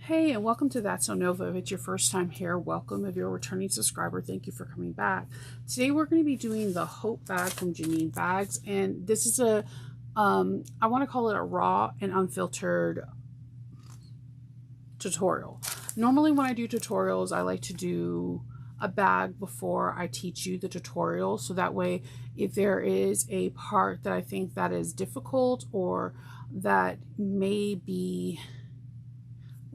Hey, and welcome to That's So Nova. If it's your first time here, welcome. If you're a returning subscriber, thank you for coming back. Today we're going to be doing the Hope bag from Janie bags, and this is I want to call it a raw and unfiltered tutorial. Normally when I do tutorials, I like to do a bag before I teach you the tutorial, so that way if there is a part that I think that is difficult or that may be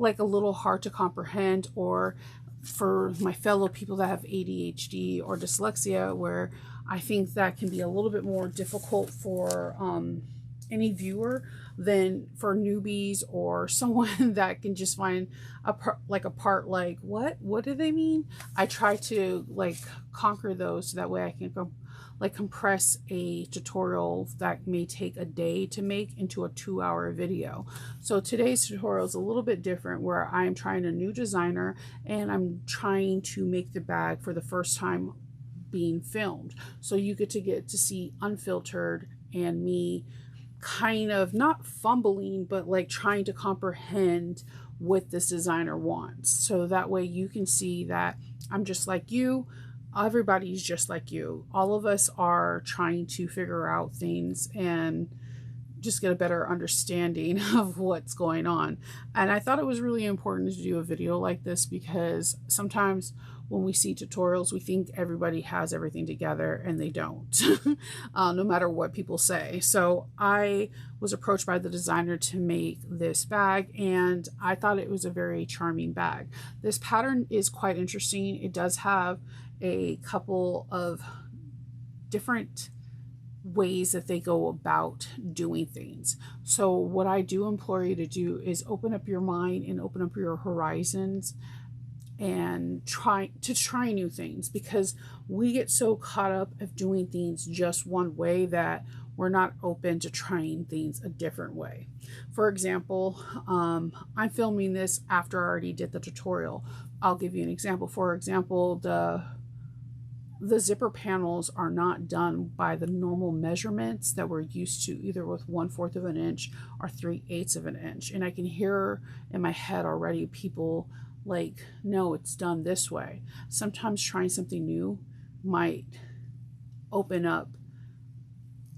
like a little hard to comprehend, or for my fellow people that have ADHD or dyslexia, where I think that can be a little bit more difficult for any viewer than for newbies or someone that can just find a part like what do they mean. I try to conquer those so that way I can compress a tutorial that may take a day to make into a 2-hour video. So today's tutorial is a little bit different, where I'm trying a new designer and I'm trying to make the bag for the first time being filmed. So you get to see unfiltered and me kind of not fumbling, but like trying to comprehend what this designer wants. So that way you can see that I'm just like you. Everybody's just like you. All of us are trying to figure out things and just get a better understanding of what's going on. And I thought it was really important to do a video like this, because sometimes when we see tutorials, we think everybody has everything together, and they don't, no matter what people say. So I was approached by the designer to make this bag, and I thought it was a very charming bag. This pattern is quite interesting. It does have a couple of different ways that they go about doing things. So what I do implore you to do is open up your mind and open up your horizons and try new things, because we get so caught up of doing things just one way that we're not open to trying things a different way. For example, I'm filming this after I already did the tutorial. I'll give you an example. For example, the zipper panels are not done by the normal measurements that we're used to, either with 1/4 of an inch or 3/8 of an inch. And I can hear in my head already people like, no, it's done this way. Sometimes trying something new might open up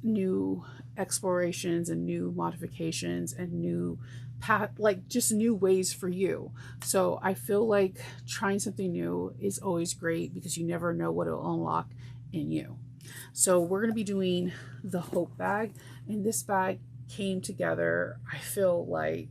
new explorations and new modifications and new just new ways for you. So I feel like trying something new is always great, because you never know what it'll unlock in you. So we're going to be doing the Hope bag, and this bag came together, I feel like,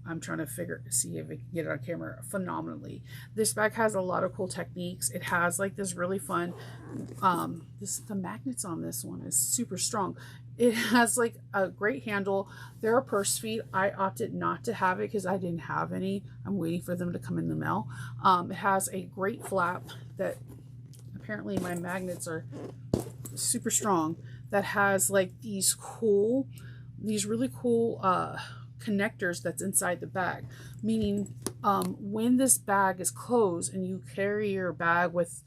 I'm trying to see if I can get it on camera, phenomenally. This bag has a lot of cool techniques. It has like this really fun, the magnets on this one is super strong. It has like a great handle. There are purse feet. I opted not to have it because I didn't have any. I'm waiting for them to come in the mail. It has a great flap that apparently my magnets are super strong, that has like these really cool connectors that's inside the bag, meaning when this bag is closed and you carry your bag with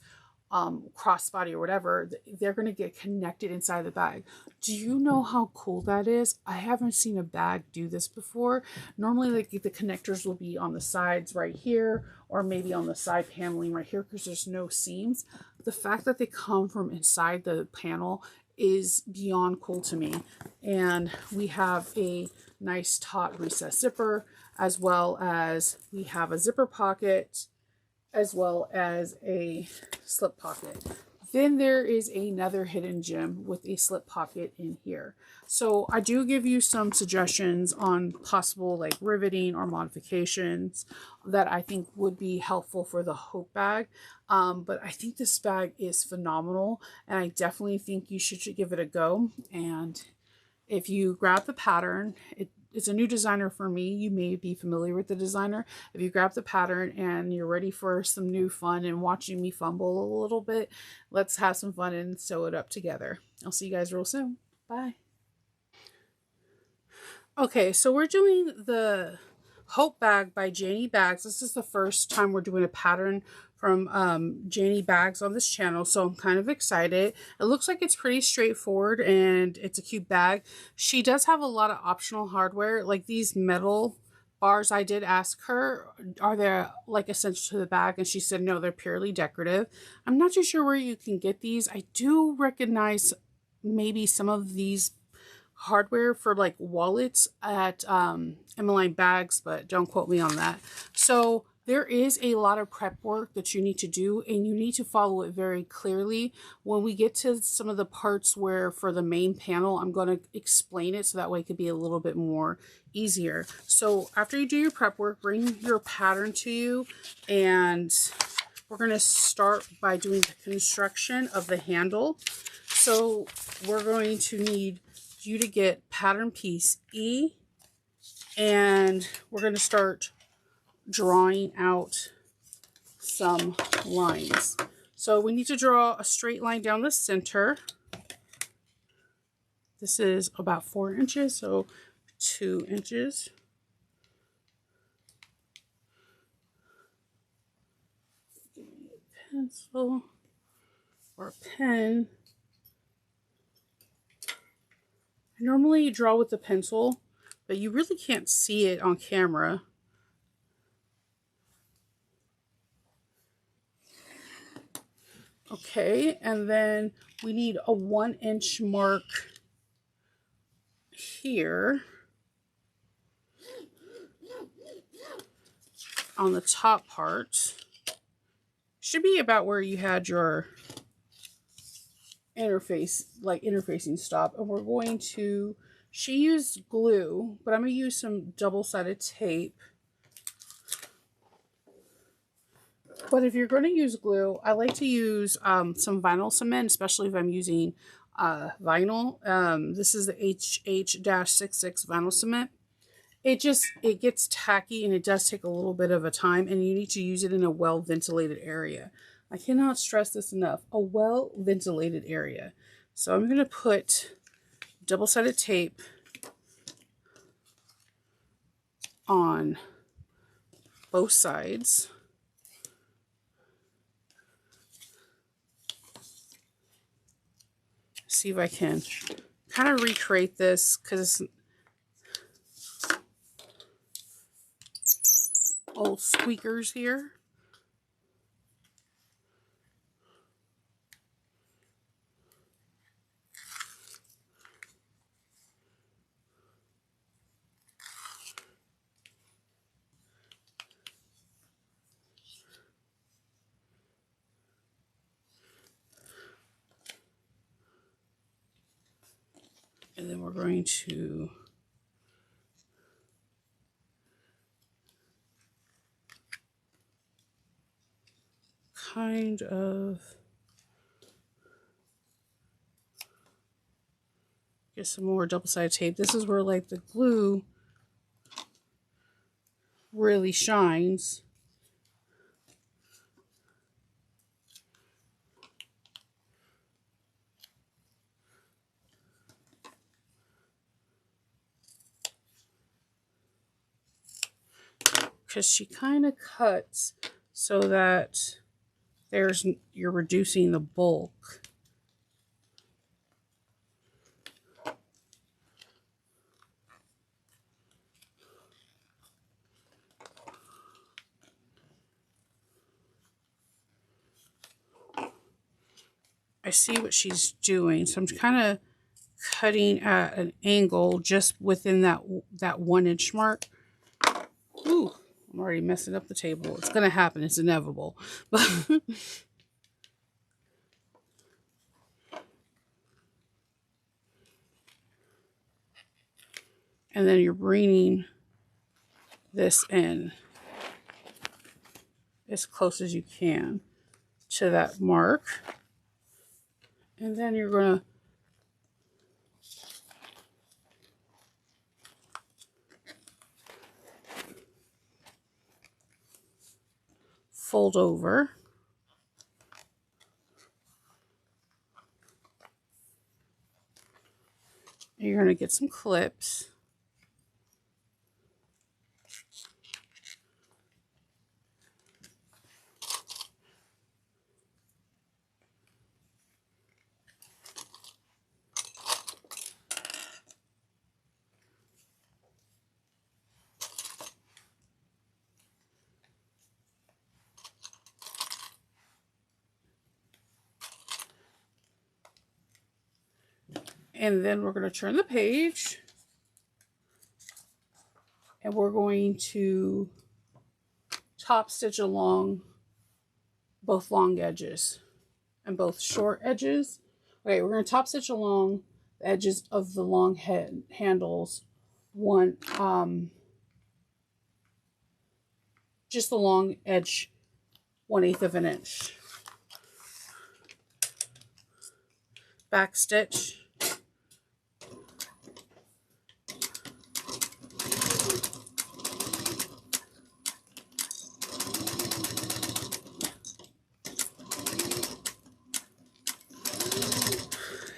crossbody or whatever, they're going to get connected inside the bag. Do you know how cool that is? I haven't seen a bag do this before. Normally like the connectors will be on the sides right here, or maybe on the side paneling right here, because there's no seams. The fact that they come from inside the panel is beyond cool to me. And we have a nice taut recessed zipper, as well as we have a zipper pocket, as well as a slip pocket. Then there is another hidden gem with a slip pocket in here. So I do give you some suggestions on possible like riveting or modifications that I think would be helpful for the Hope bag. But I think this bag is phenomenal, and I definitely think you should give it a go. And if you grab the pattern, it's a new designer for me. You may be familiar with the designer. If you grab the pattern and you're ready for some new fun and watching me fumble a little bit, let's have some fun and sew it up together. I'll see you guys real soon. Bye. Okay, so we're doing the Hope bag by Janie Bags. This is the first time we're doing a pattern from Janie Bags on this channel, so I'm kind of excited. It looks like it's pretty straightforward and it's a cute bag. She does have a lot of optional hardware, like these metal bars, I did ask her, are they like essential to the bag? And she said, no, they're purely decorative. I'm not too sure where you can get these. I do recognize maybe some of these hardware for like wallets at Emmeline Bags, but don't quote me on that. So there is a lot of prep work that you need to do, and you need to follow it very clearly. When we get to some of the parts where for the main panel, I'm going to explain it so that way it could be a little bit more easier. So after you do your prep work, bring your pattern to you, and we're going to start by doing the construction of the handle. So we're going to need you to get pattern piece E, and we're going to start drawing out some lines. So we need to draw a straight line down the center. This is about 4 inches, so 2 inches. Give me a pencil or a pen. I normally draw with the pencil, but you really can't see it on camera. Okay, and then we need a 1-inch mark here on the top part. Should be about where you had your interface, like interfacing stop. And we're going to, she used glue, but I'm going to use some double-sided tape. But if you're going to use glue, I like to use some vinyl cement, especially if I'm using vinyl. This is the HH-66 vinyl cement. It gets tacky, and it does take a little bit of a time, and you need to use it in a well-ventilated area. I cannot stress this enough, a well-ventilated area. So I'm going to put double-sided tape on both sides. See if I can kind of recreate this, because it's old squeakers here. And then we're going to kind of get some more double-sided tape. This is where like the glue really shines. Because she kind of cuts so that you're reducing the bulk. I see what she's doing, so I'm kind of cutting at an angle just within that 1-inch mark. Ooh, I'm already messing up the table. It's going to happen. It's inevitable. And then you're bringing this in as close as you can to that mark. And then you're going to fold over. And you're going to get some clips. And then we're going to turn the page. And we're going to top stitch along both long edges and both short edges. Okay, we're going to top stitch along the edges of the long handles, just the long edge, 1/8 of an inch. Back stitch.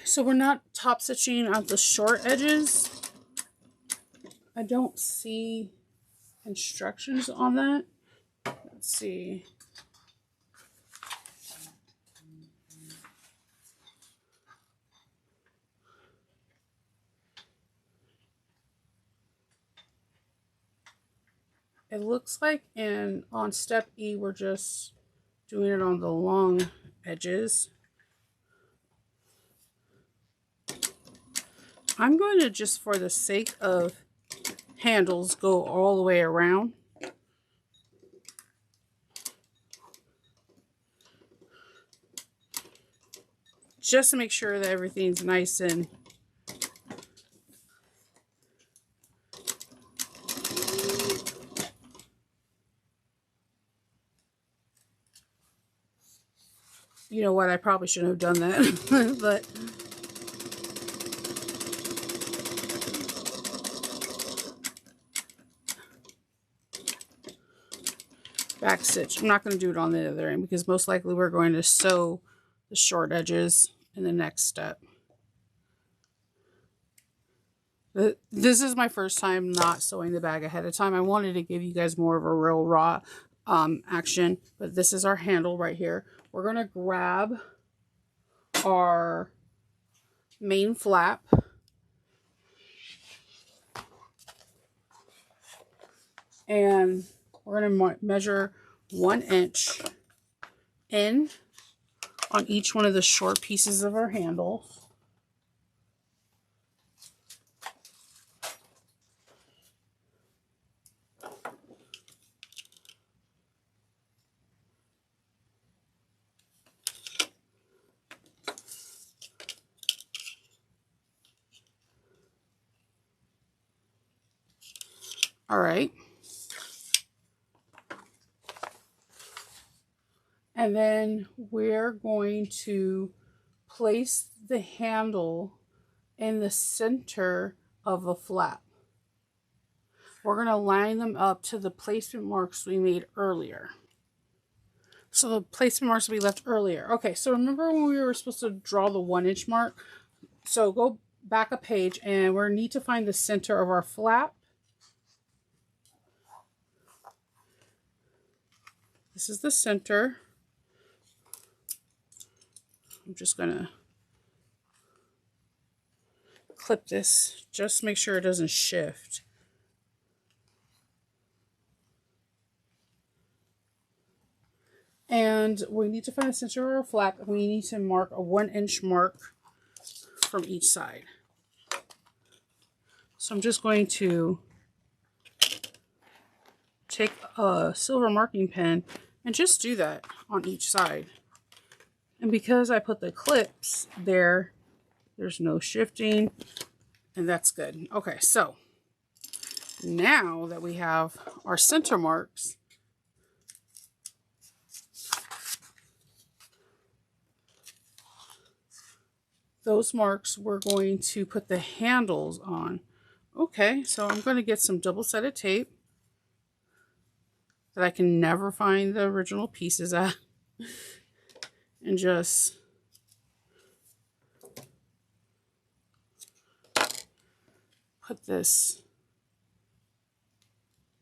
So we're not top stitching on the short edges. I don't see instructions on that. Let's see. It looks like on step E, we're just doing it on the long edges. I'm going to, just for the sake of handles, go all the way around. Just to make sure that everything's nice and you know what, I probably shouldn't have done that, but back stitch. I'm not going to do it on the other end because most likely we're going to sew the short edges in the next step. This is my first time not sewing the bag ahead of time. I wanted to give you guys more of a real raw action, but this is our handle right here. We're going to grab our main flap and we're going to measure 1 inch in on each one of the short pieces of our handle. All right. And then we're going to place the handle in the center of the flap. We're going to line them up to the placement marks we made earlier. So the placement marks we left earlier. Okay, so remember when we were supposed to draw the 1 inch mark? So go back a page and we need to find the center of our flap. This is the center. I'm just going to clip this, just make sure it doesn't shift. And we need to find the center of our flap. We need to mark a 1 inch mark from each side. So I'm just going to take a silver marking pen and just do that on each side. And because I put the clips there, there's no shifting, and that's good. Okay, so now that we have our center marks, those marks we're going to put the handles on. Okay, so I'm going to get some double-sided tape that I can never find the original pieces at. And just put this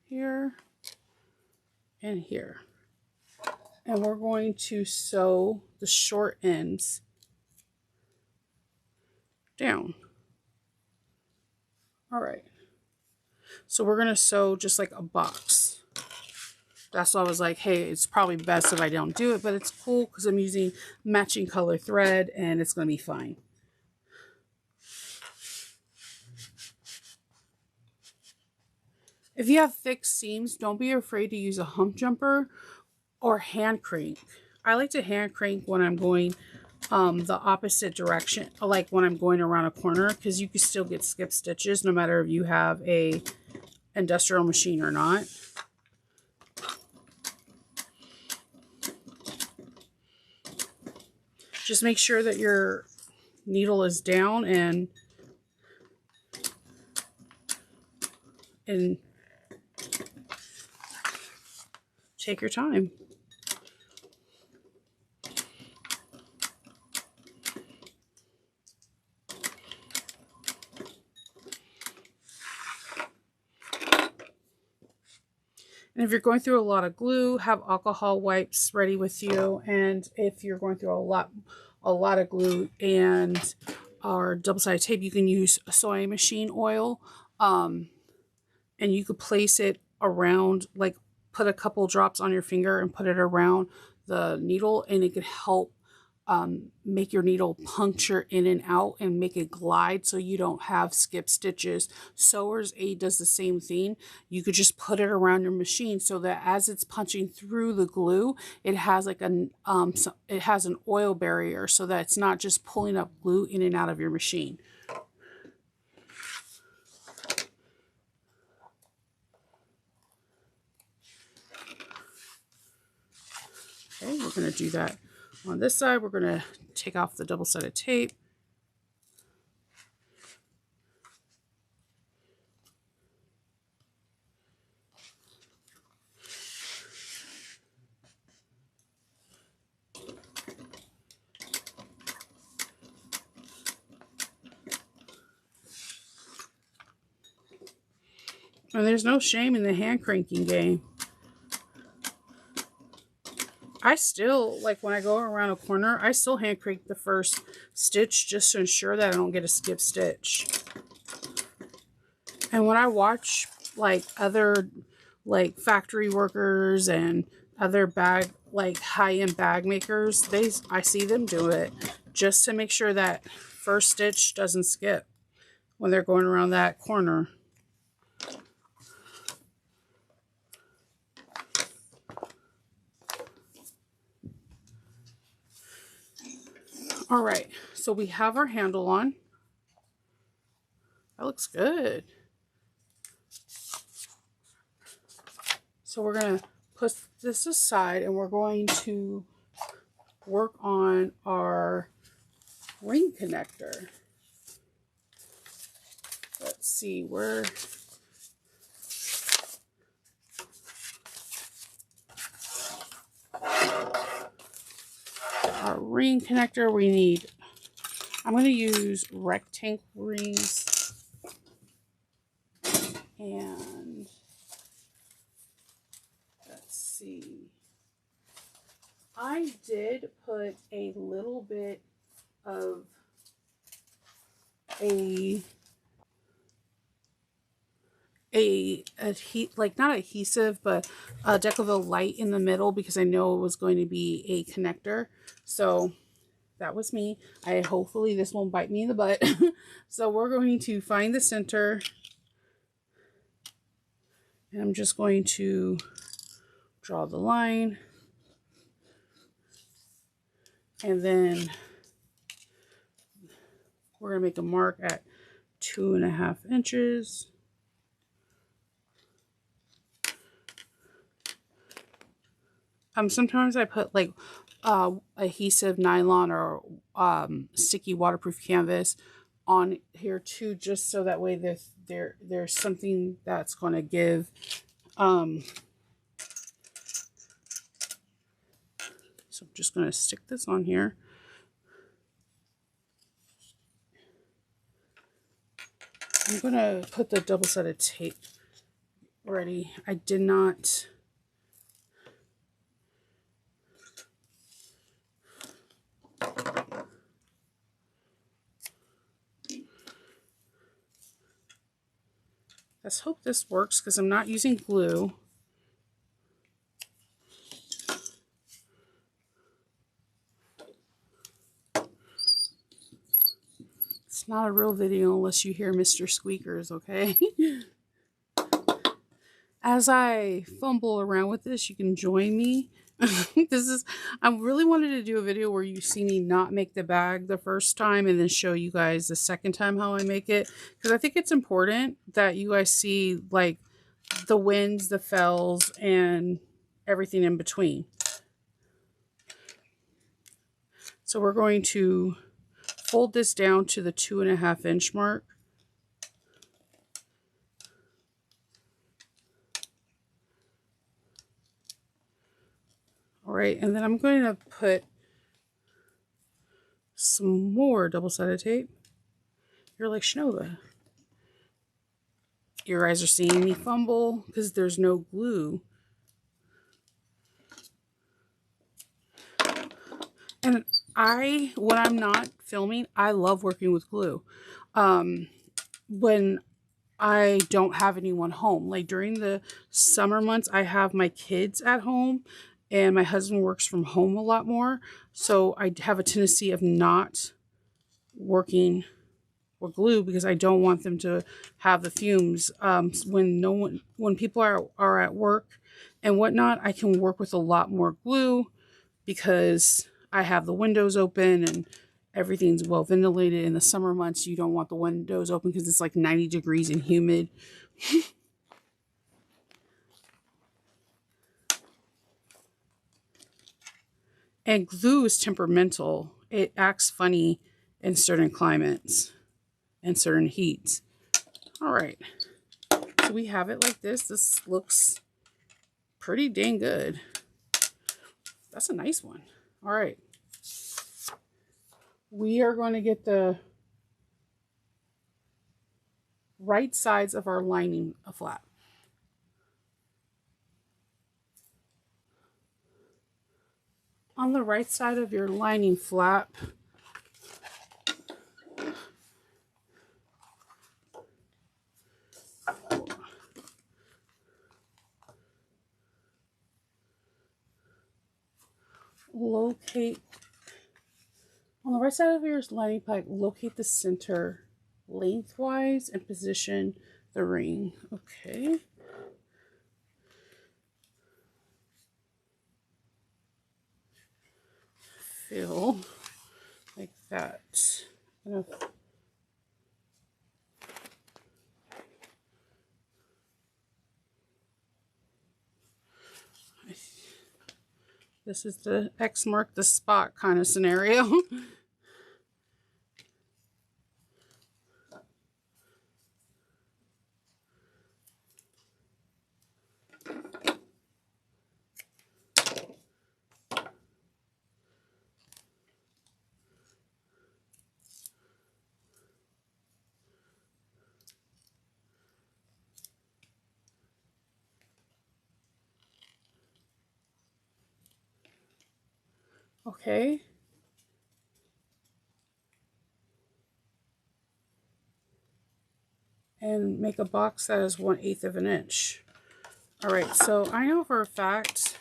here and here. And we're going to sew the short ends down. All right. So we're going to sew just like a box. That's why I was like, hey, it's probably best if I don't do it, but it's cool because I'm using matching color thread and it's going to be fine. If you have thick seams, don't be afraid to use a hump jumper or hand crank. I like to hand crank when I'm going the opposite direction, like when I'm going around a corner, because you can still get skip stitches no matter if you have a industrial machine or not. Just make sure that your needle is down and take your time. And if you're going through a lot of glue, have alcohol wipes ready with you. And if you're going through a lot of glue and or double-sided tape, you can use sewing machine oil. And you could place it around, like put a couple drops on your finger and put it around the needle, and it could help make your needle puncture in and out and make it glide so you don't have skip stitches. Sewer's Aid does the same thing. You could just put it around your machine so that as it's punching through the glue, it has like an oil barrier so that it's not just pulling up glue in and out of your machine. Okay, we're going to do that on this side. We're going to take off the double-sided tape. And there's no shame in the hand cranking game. I still, like when I go around a corner, I still hand crank the first stitch just to ensure that I don't get a skip stitch. And when I watch like other like factory workers and other bag, like high-end bag makers, I see them do it just to make sure that first stitch doesn't skip when they're going around that corner. All right, so we have our handle on. That looks good. So we're going to put this aside and we're going to work on our ring connector. Let's see where. Our ring connector, we need, I'm going to use rectangle rings, and let's see, I did put a little bit of like not adhesive, but Decovil Light in the middle because I know it was going to be a connector. So that was me. Hopefully this won't bite me in the butt. So we're going to find the center, and I'm just going to draw the line, and then we're going to make a mark at 2.5 inches. Sometimes I put like adhesive nylon or sticky waterproof canvas on here too, just so that way there's something that's going to give so I'm just going to stick this on here. I'm going to put the double-sided tape ready. I did not let's hope this works because I'm not using glue. It's not a real video unless you hear Mr. Squeakers, okay? As I fumble around with this, you can join me. I really wanted to do a video where you see me not make the bag the first time and then show you guys the second time how I make it. Because I think it's important that you guys see like the wins, the fells, and everything in between. So we're going to fold this down to the 2.5 inch mark. All right, and then I'm going to put some more double-sided tape. You're like, Shinova, you guys are seeing me fumble because there's no glue. And when I'm not filming, I love working with glue. When I don't have anyone home, like during the summer months, I have my kids at home and my husband works from home a lot more. So I have a tendency of not working with glue because I don't want them to have the fumes. When people are at work and whatnot, I can work with a lot more glue because I have the windows open and everything's well ventilated. In the summer months, you don't want the windows open because it's like 90 degrees and humid. And glue is temperamental. It acts funny in certain climates and certain heats. All right. So we have it like this. This looks pretty dang good. That's a nice one. All right. We are going to get the right sides of our lining flat. On the right side of your lining flap, locate, on the right side of your lining pipe, locate the center lengthwise and position the ring. Okay. Fill like that. This is the X mark the spot kind of scenario. Okay. And make a box that is 1/8 of an inch. All right, so I know for a fact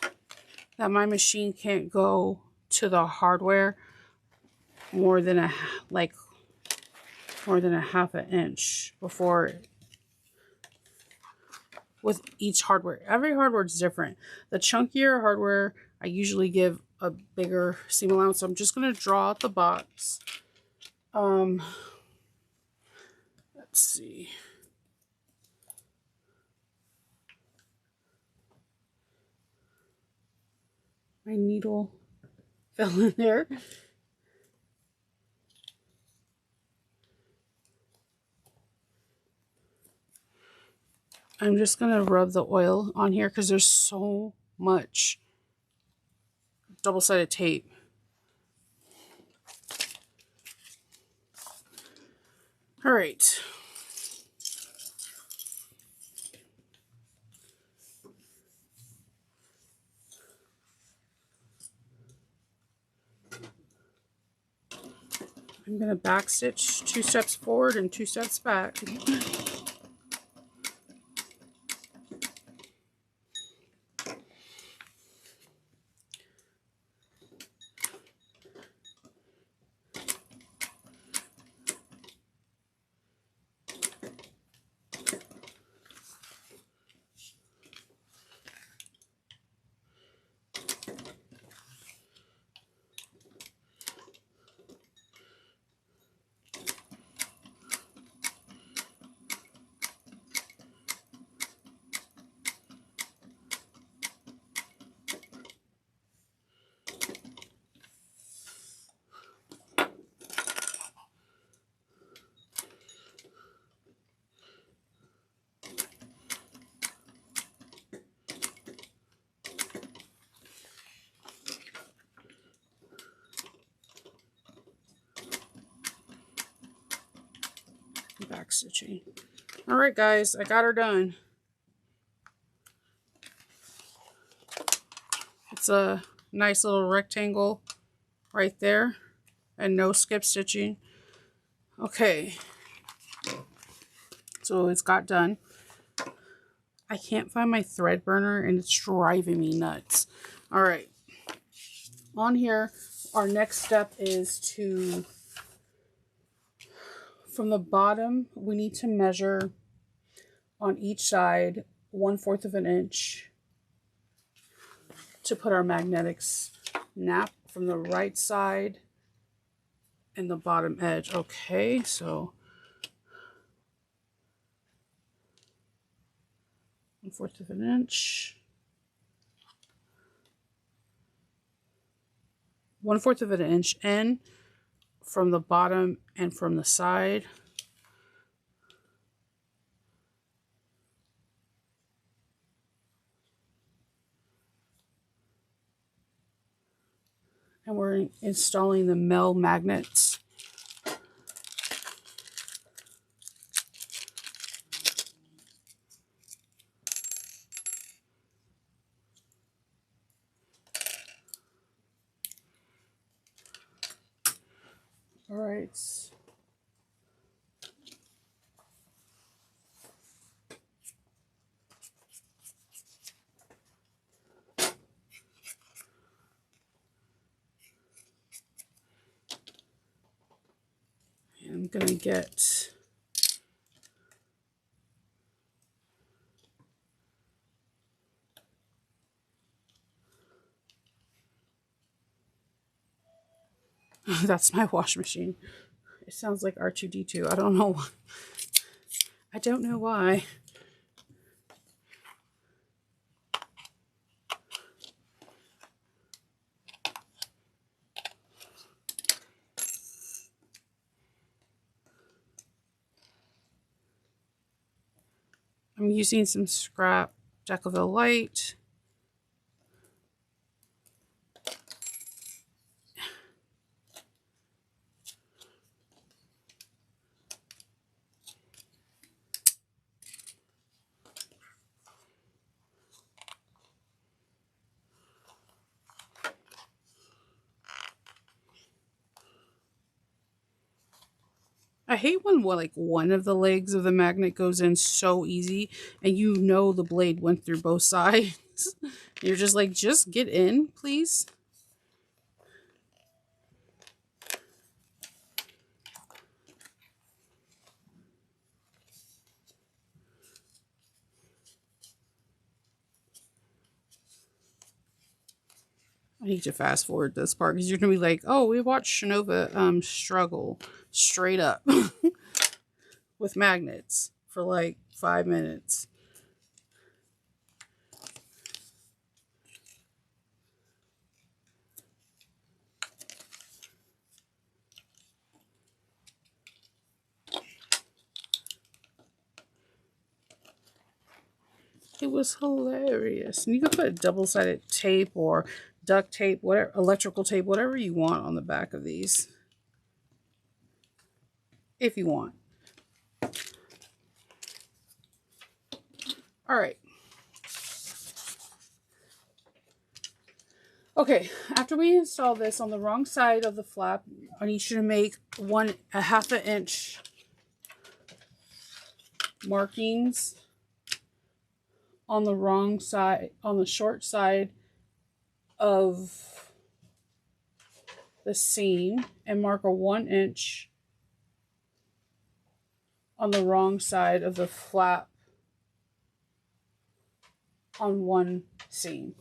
that my machine can't go to the hardware more than a half an inch before with each hardware. Every hardware is different. The chunkier hardware, I usually give a bigger seam allowance. So I'm just going to draw out the box. Let's see. My needle fell in there. I'm just going to rub the oil on here because there's so much double-sided tape. All right. I'm going to back stitch 2 steps forward and 2 steps back. back stitching. All right, guys, I got her done. It's a nice little rectangle right there and no skip stitching. Okay, so it's got done. I can't find my thread burner and it's driving me nuts. All right, on here, our next step is to, from the bottom, we need to measure on each side 1/4 of an inch to put our magnetic snap from the right side and the bottom edge. Okay, so 1/4 of an inch. 1/4 of an inch in from the bottom and from the side. And we're installing the Mel magnets. All right. I'm going to get that's my wash machine. It sounds like R2-D2. I don't know why. I don't know why. I'm using some scrap Decaville Light. I hate when like one of the legs of the magnet goes in so easy and you know the blade went through both sides. You're just like, just get in, please. I need to fast forward this part because you're gonna be like, oh, we watched Shinova struggle straight up with magnets for like 5 minutes. It was hilarious. And you can put double-sided tape or duct tape, whatever, electrical tape, whatever you want on the back of these. If you want. All right. Okay, after we install this on the wrong side of the flap, I need you to make a 1/2 inch markings on the wrong side, on the short side of the seam, and mark a 1 inch on the wrong side of the flap on one seam.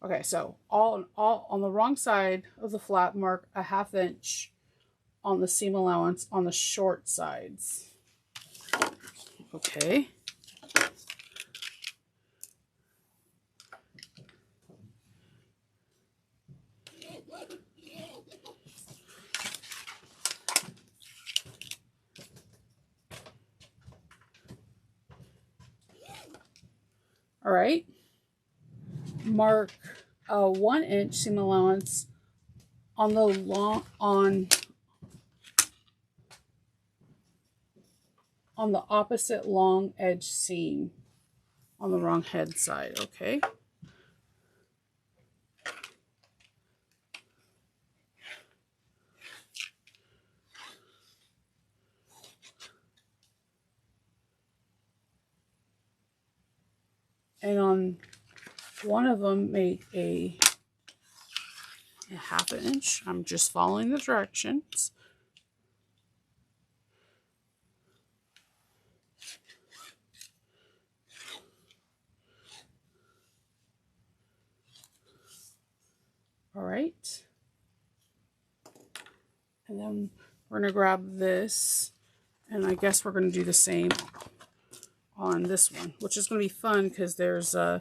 Okay, so all on the wrong side of the flap, mark a 1/2 inch on the seam allowance on the short sides. Okay. All right. Mark a 1 inch seam allowance on the on the opposite long edge seam on the wrong head side, okay? And on one of them, make a half an inch. I'm just following the directions. All right. And then we're going to grab this, and I guess we're going to do the same on this one, which is going to be fun because there's a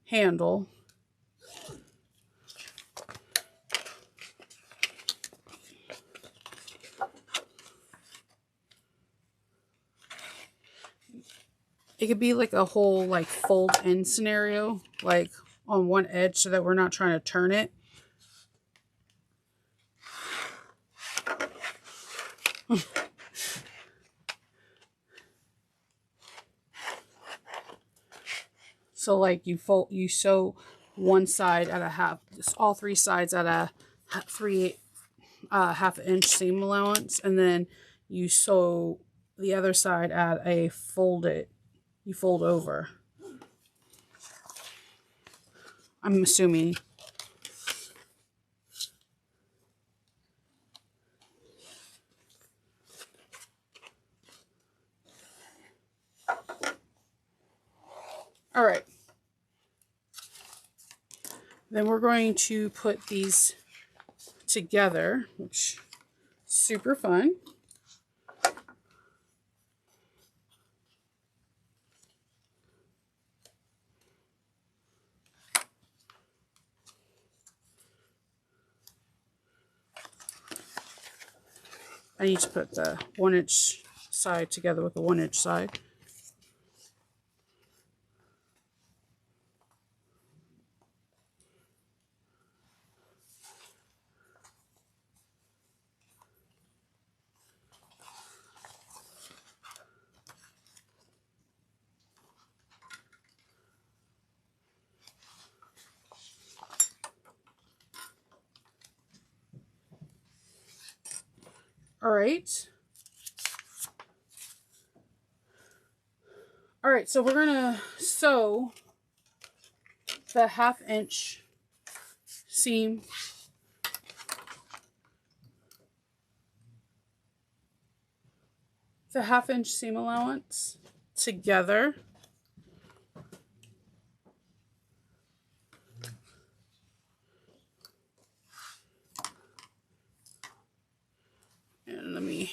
handle. It could be like a whole like fold in scenario, like on one edge so that we're not trying to turn it. So like you sew one side at a half, all three sides at a half inch seam allowance, and then you sew the other side at a you fold over. I'm assuming. All right. Then we're going to put these together, which is super fun. I need to put the 1 inch side together with the 1 inch side. All right. All right, so we're gonna sew the half inch seam allowance together. And let me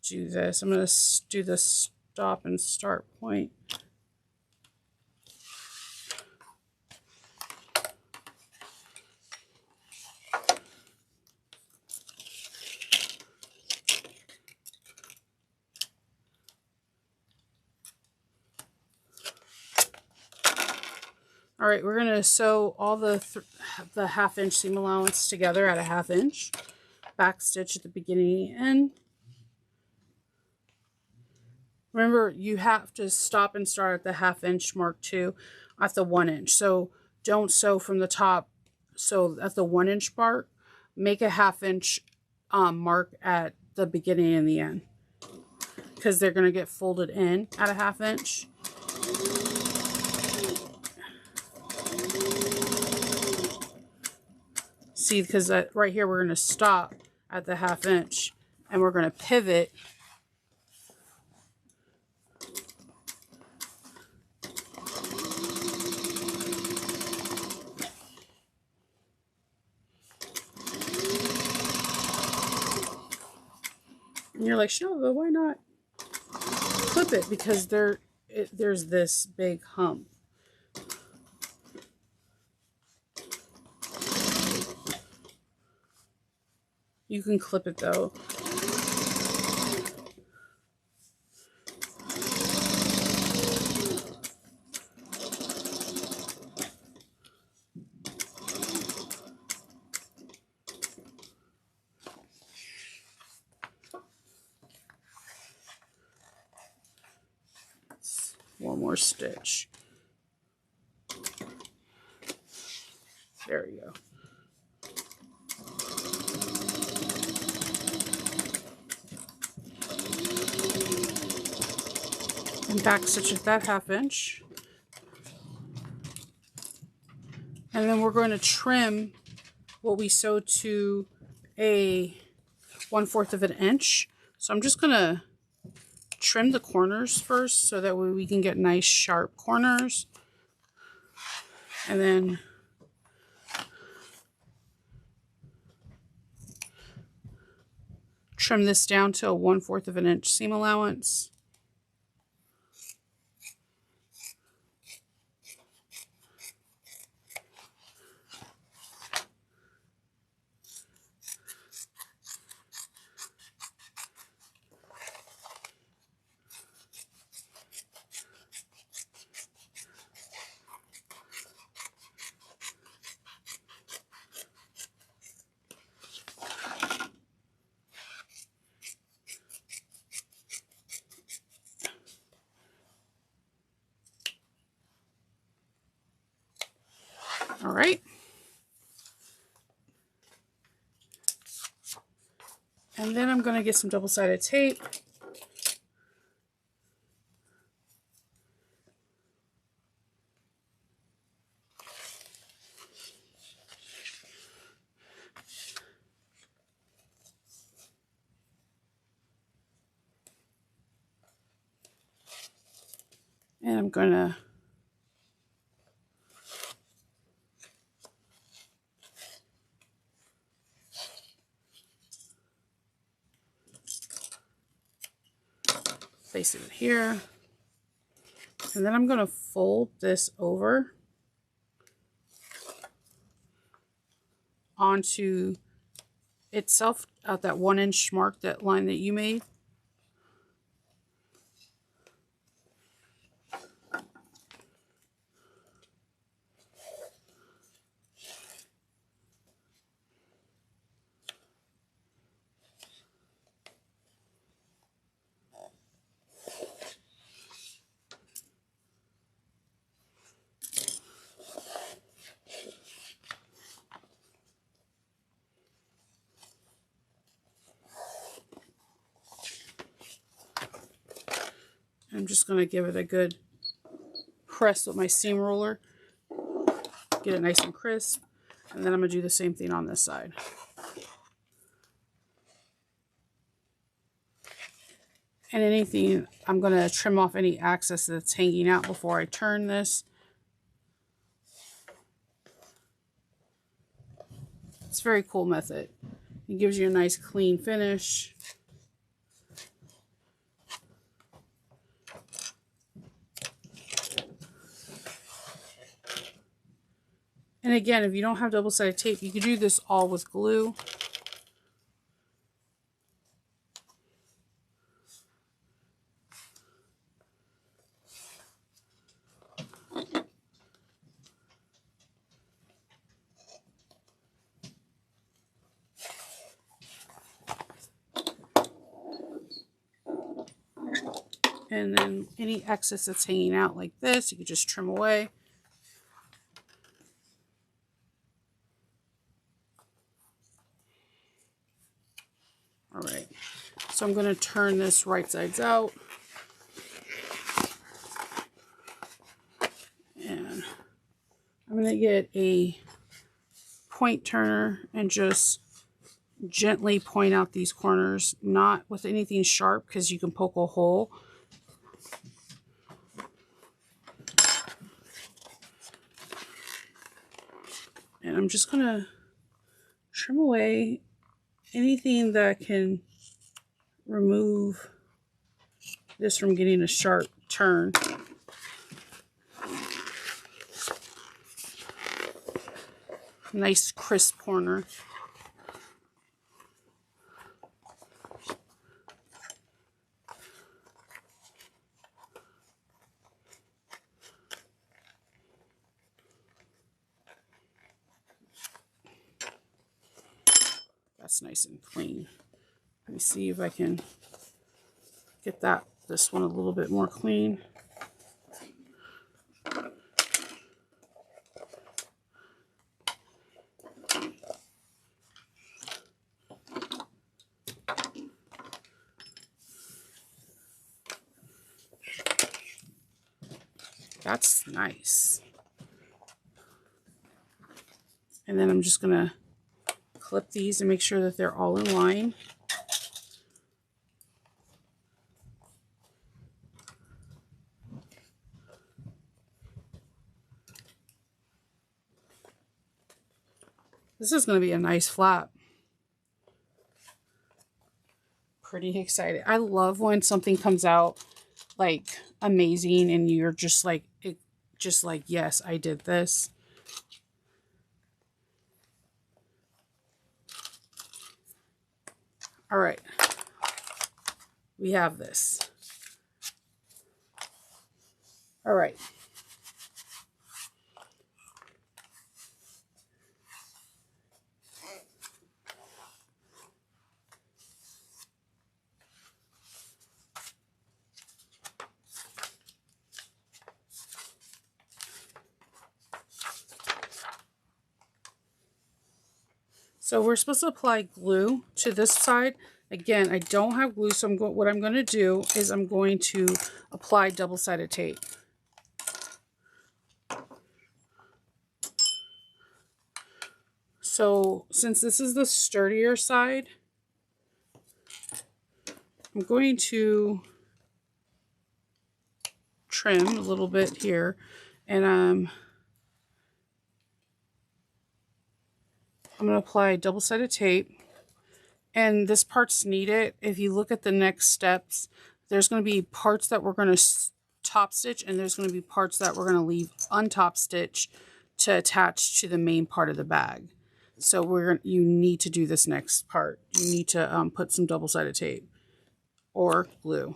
do this. I'm going to do the stop and start point. All right, we're going to sew all the half inch seam allowance together at a half inch. Back stitch at the beginning and end. Remember, you have to stop and start at the half inch mark too, at the 1 inch. So don't sew from the top. So at the 1 inch mark, make a half inch mark at the beginning and the end, because they're going to get folded in at a half inch. See, because right here we're going to stop at the half inch and we're going to pivot and you're like, Shelva, why not clip it? Because there's this big hump. You can clip it though. one more stitch. There we go. And back stitch at that 1/2 inch. And then we're going to trim what we sewed to a 1/4 of an inch. So I'm just going to trim the corners first so that way we can get nice sharp corners. And then trim this down to a 1/4 of an inch seam allowance. All right. And then I'm going to get some double-sided tape. And I'm going to place it here. And then I'm going to fold this over onto itself at that 1 inch mark, that line that you made. I'm just going to give it a good press with my seam roller, get it nice and crisp, and then I'm going to do the same thing on this side. And anything, I'm going to trim off any excess that's hanging out before I turn this. It's a very cool method. It gives you a nice clean finish. And again, if you don't have double-sided tape, you could do this all with glue. And then any excess that's hanging out like this, you could just trim away. All right, so I'm going to turn this right sides out. And I'm going to get a point turner and just gently point out these corners, not with anything sharp because you can poke a hole. And I'm just going to trim away anything that can remove this from getting a sharp turn. Nice crisp corner. That's nice and clean. Let me see if I can get this one a little bit more clean. That's nice. And then I'm just going to clip these and make sure that they're all in line. This is going to be a nice flap. Pretty excited. I love when something comes out like amazing and you're just like, yes, I did this. All right. We have this. All right. So we're supposed to apply glue to this side. Again, I don't have glue, so what I'm going to do is I'm going to apply double-sided tape. So since this is the sturdier side, I'm going to trim a little bit here, and I'm going to apply double-sided tape. And this part's needed. If you look at the next steps, there's going to be parts that we're going to top stitch, and there's going to be parts that we're going to leave untop stitch to attach to the main part of the bag. So you need to do this next part. You need to put some double-sided tape or glue.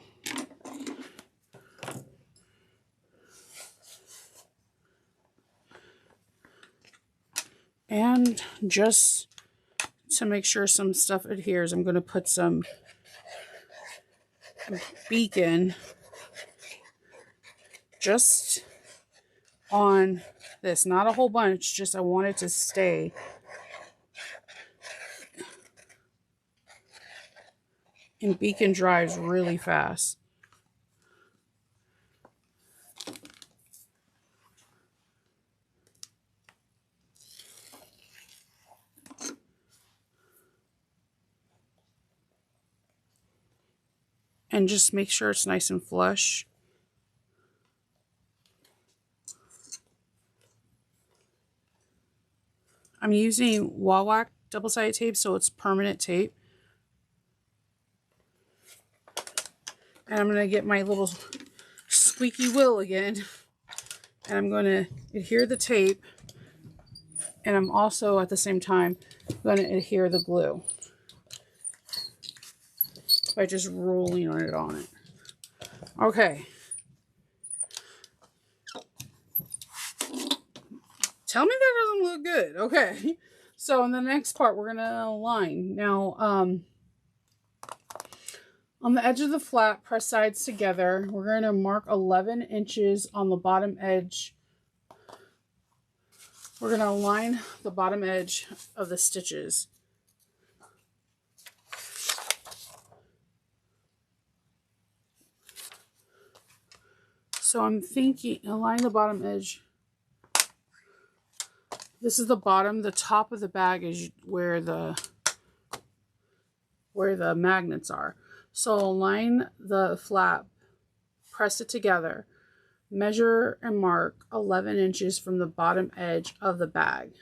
And just to make sure some stuff adheres, I'm going to put some beacon just on this. Not a whole bunch, just I want it to stay. And beacon dries really fast. And just make sure it's nice and flush. I'm using wall wax double-sided tape, so it's permanent tape. And I'm going to get my little squeaky wheel again. And I'm going to adhere the tape. And I'm also, at the same time, going to adhere the glue by just rolling on it. Okay. Tell me that doesn't look good. Okay. So in the next part, we're going to align. Now, on the edge of the flap, press sides together. We're going to mark 11 inches on the bottom edge. We're going to align the bottom edge of the stitches. So I'm thinking, align the bottom edge. This is the bottom. The top of the bag is where the magnets are. So align the flap, press it together, measure and mark 11 inches from the bottom edge of the bag.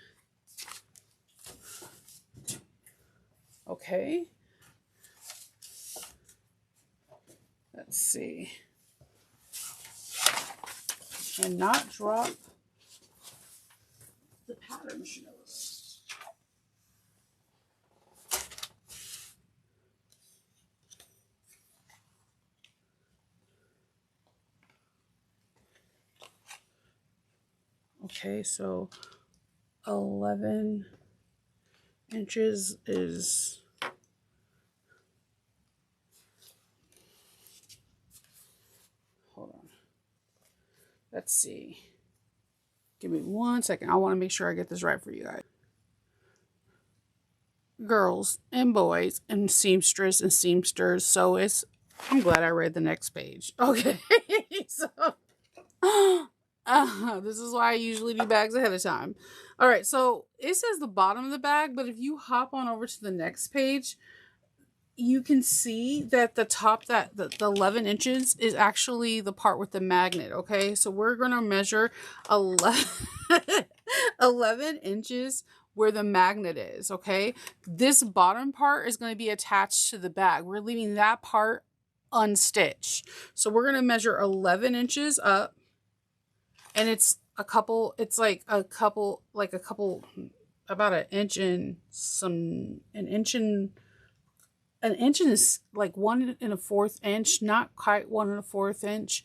Okay. Let's see. And not drop the pattern shows. Okay, so 11 inches is let's see. Give me 1 second. I want to make sure I get this right for you guys. Girls and boys and seamstress and seamsters. So I'm glad I read the next page. Okay. So This is why I usually do bags ahead of time. All right, so it says the bottom of the bag, but if you hop on over to the next page, you can see that the top, that the 11 inches is actually the part with the magnet. Okay, so we're going to measure 11, 11 inches where the magnet is. Okay, this bottom part is going to be attached to the bag. We're leaving that part unstitched. So we're going to measure 11 inches up, and it's a couple, it's like a couple, about an inch and some, an inch is like 1 1/4 inch, not quite 1 1/4 inch,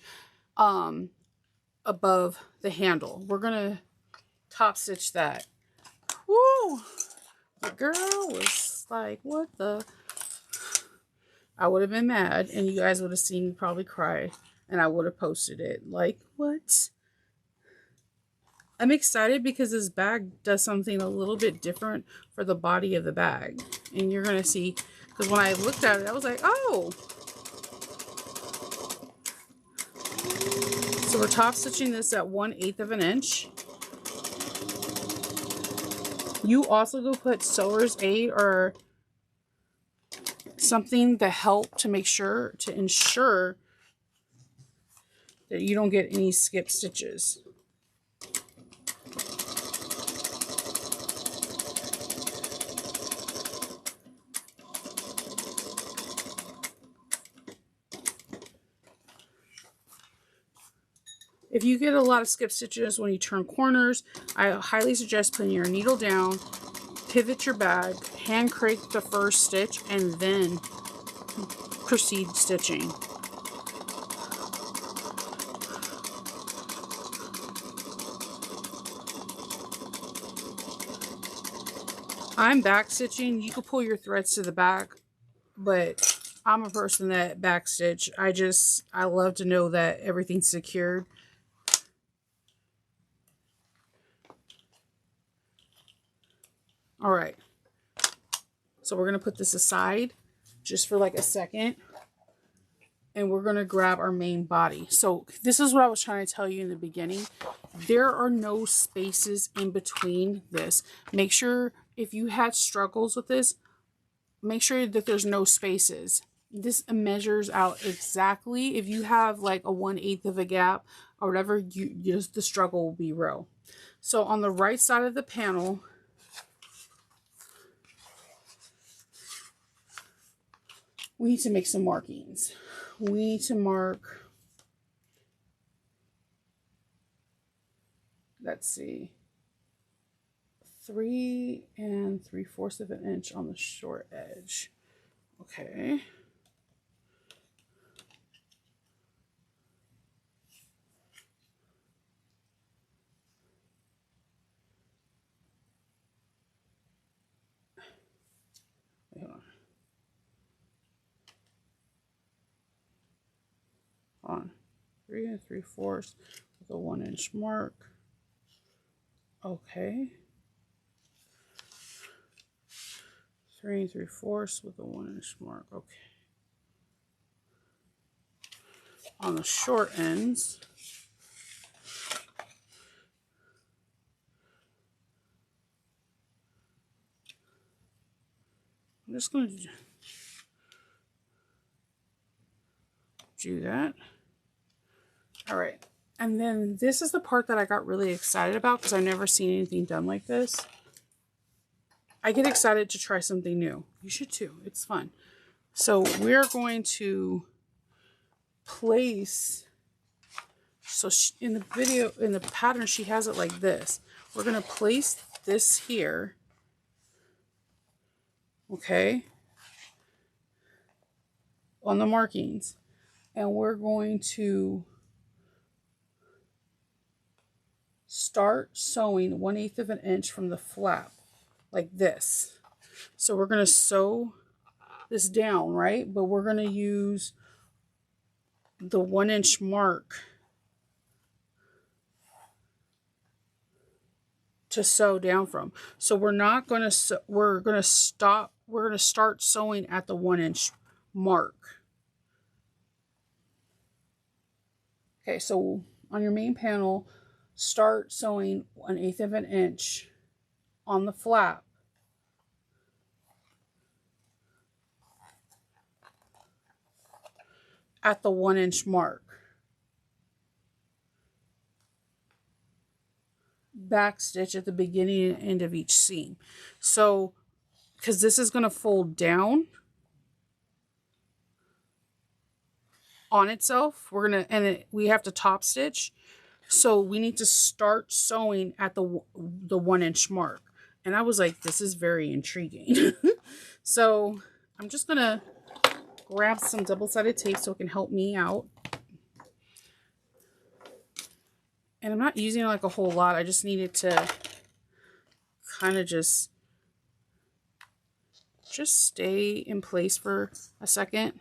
above the handle. We're gonna top stitch that. Woo! The girl was like, what the? I would have been mad, and you guys would have seen me probably cry, and I would have posted it. Like, what? I'm excited because this bag does something a little bit different for the body of the bag. And you're going to see, because when I looked at it, I was like, oh. So we're top stitching this at 1/8 of an inch. You also go put sewer's aid or something to help to make sure, to ensure that you don't get any skip stitches. If you get a lot of skip stitches when you turn corners, I highly suggest putting your needle down, pivot your bag, hand crank the first stitch, and then proceed stitching. I'm back stitching. You can pull your threads to the back, but I'm a person that back stitch. I love to know that everything's secured. All right, so we're going to put this aside just for like a second, and we're going to grab our main body. So this is what I was trying to tell you in the beginning. There are no spaces in between this. Make sure if you had struggles with this, make sure that there's no spaces. This measures out exactly. If you have like a 1/8 of a gap or whatever, you just, the struggle will be real. So on the right side of the panel, we need to make some markings. We need to mark, let's see, 3 3/4 of an inch on the short edge. Okay. Wait, hold on. 3 3/4 with a 1 inch mark. Okay. 3 3/4 with a 1 inch mark. Okay. On the short ends, I'm just going to do that. All right. And then this is the part that I got really excited about because I've never seen anything done like this. I get excited to try something new. You should too. It's fun. So we're going to place, so in the video, in the pattern, she has it like this. We're going to place this here. Okay. On the markings. And we're going to start sewing 1/8 of an inch from the flap like this. So we're going to sew this down, right? But we're going to use the 1 inch mark to sew down from. So we're not going to, we're going to start sewing at the 1 inch mark. Okay, so on your main panel, start sewing 1/8 of an inch on the flap at the 1 inch mark. Back stitch at the beginning and end of each seam. So, because this is going to fold down on itself, we have to top stitch. So we need to start sewing at the 1 inch mark. And I was like, this is very intriguing. So I'm just going to grab some double-sided tape so it can help me out. And I'm not using like a whole lot. I just needed to kind of just stay in place for a second.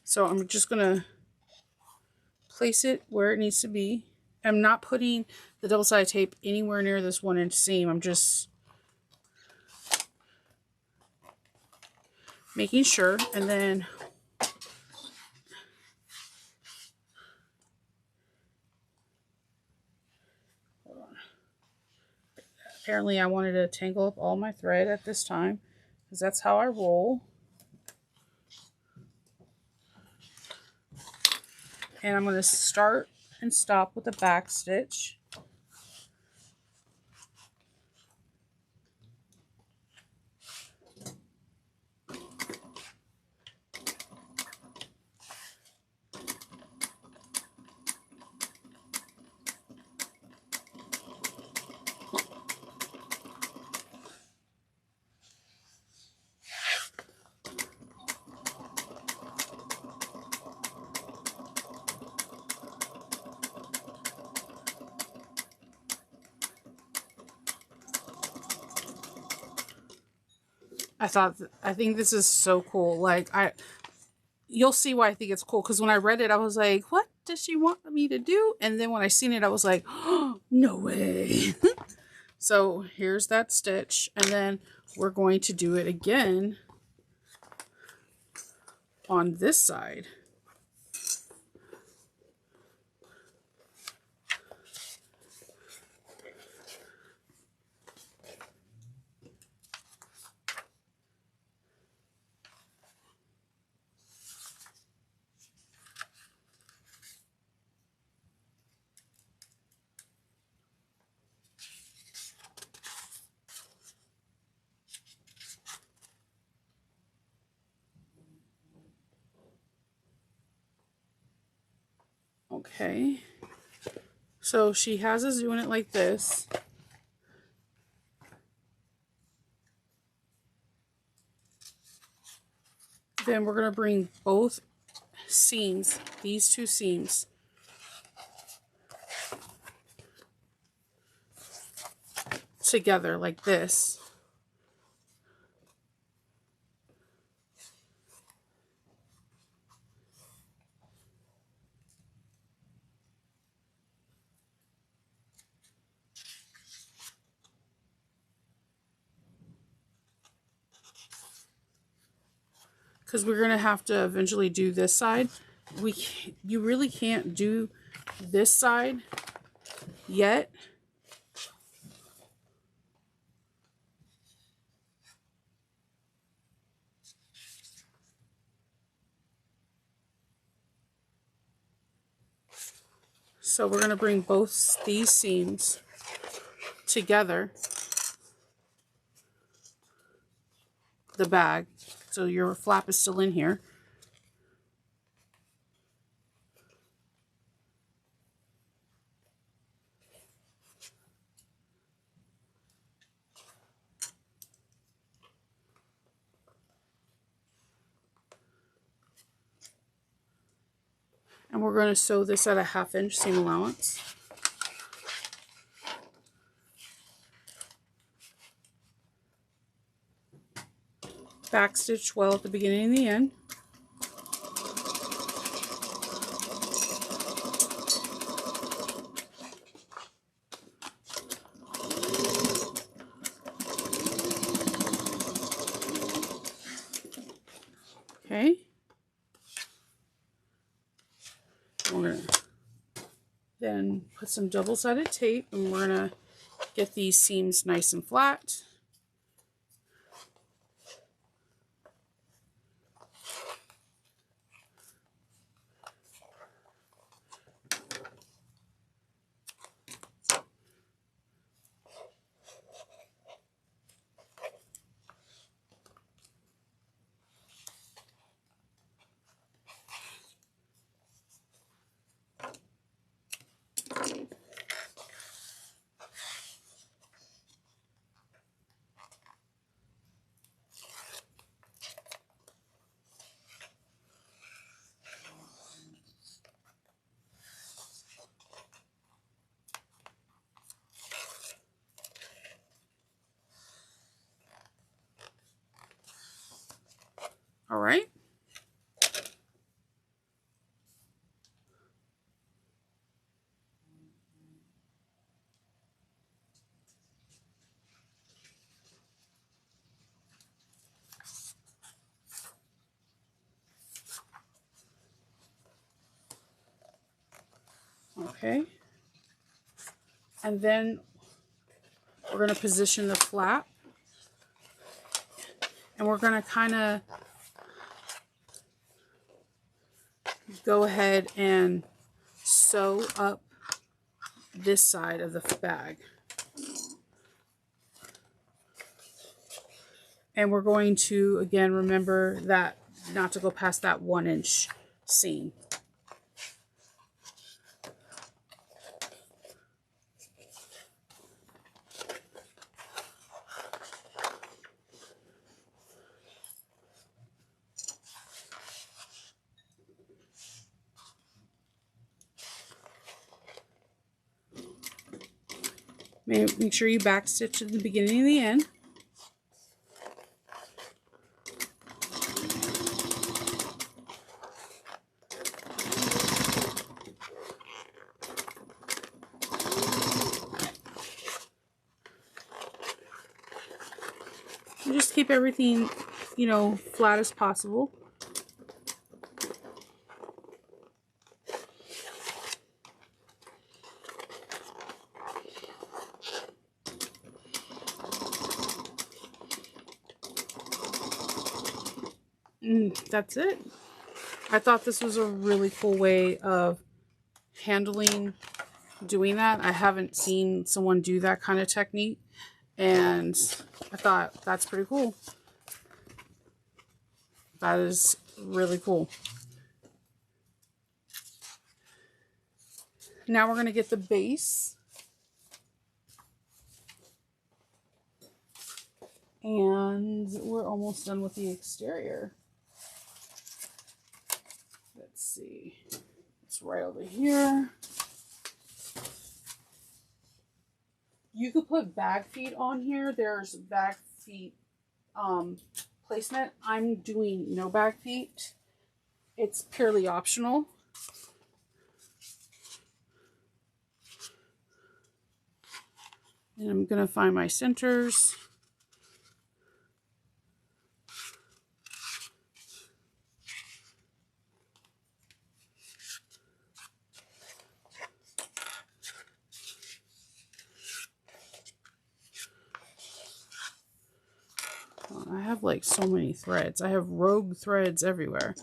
So I'm just going to place it where it needs to be. I'm not putting the double-sided tape anywhere near this 1 inch seam. I'm just making sure. And then hold on. Apparently I wanted to tangle up all my thread at this time because that's how I roll. And I'm going to start and stop with a back stitch. I think this is so cool. Like, you'll see why I think it's cool. Because when I read it, I was like, what does she want me to do? And then when I seen it, I was like, oh, no way. So here's that stitch. And then we're going to do it again on this side. Okay, so she has us doing it like this. Then we're going to bring both seams, these two seams, together like this. Because we're going to have to eventually do this side. You really can't do this side yet. So we're going to bring both these seams together, the bag, so your flap is still in here. And we're going to sew this at a 1/2 inch seam allowance. Back stitch well at the beginning and the end. Okay. Then put some double-sided tape, and we're gonna get these seams nice and flat. All right. Okay. And then we're going to position the flap, and we're going to kind of go ahead and sew up this side of the bag. And we're going to, again, remember that not to go past that 1-inch seam. Make sure you back stitch at the beginning and the end. And just keep everything, you know, flat as possible. And that's it. I thought this was a really cool way of doing that. I haven't seen someone do that kind of technique, and I thought that's pretty cool. That is really cool. Now we're going to get the base. And we're almost done with the exterior. Let's see. It's right over here. You could put bag feet on here. There's bag feet placement. I'm doing no bag feet. It's purely optional. And I'm going to find my centers. I have like so many threads. I have rogue threads everywhere.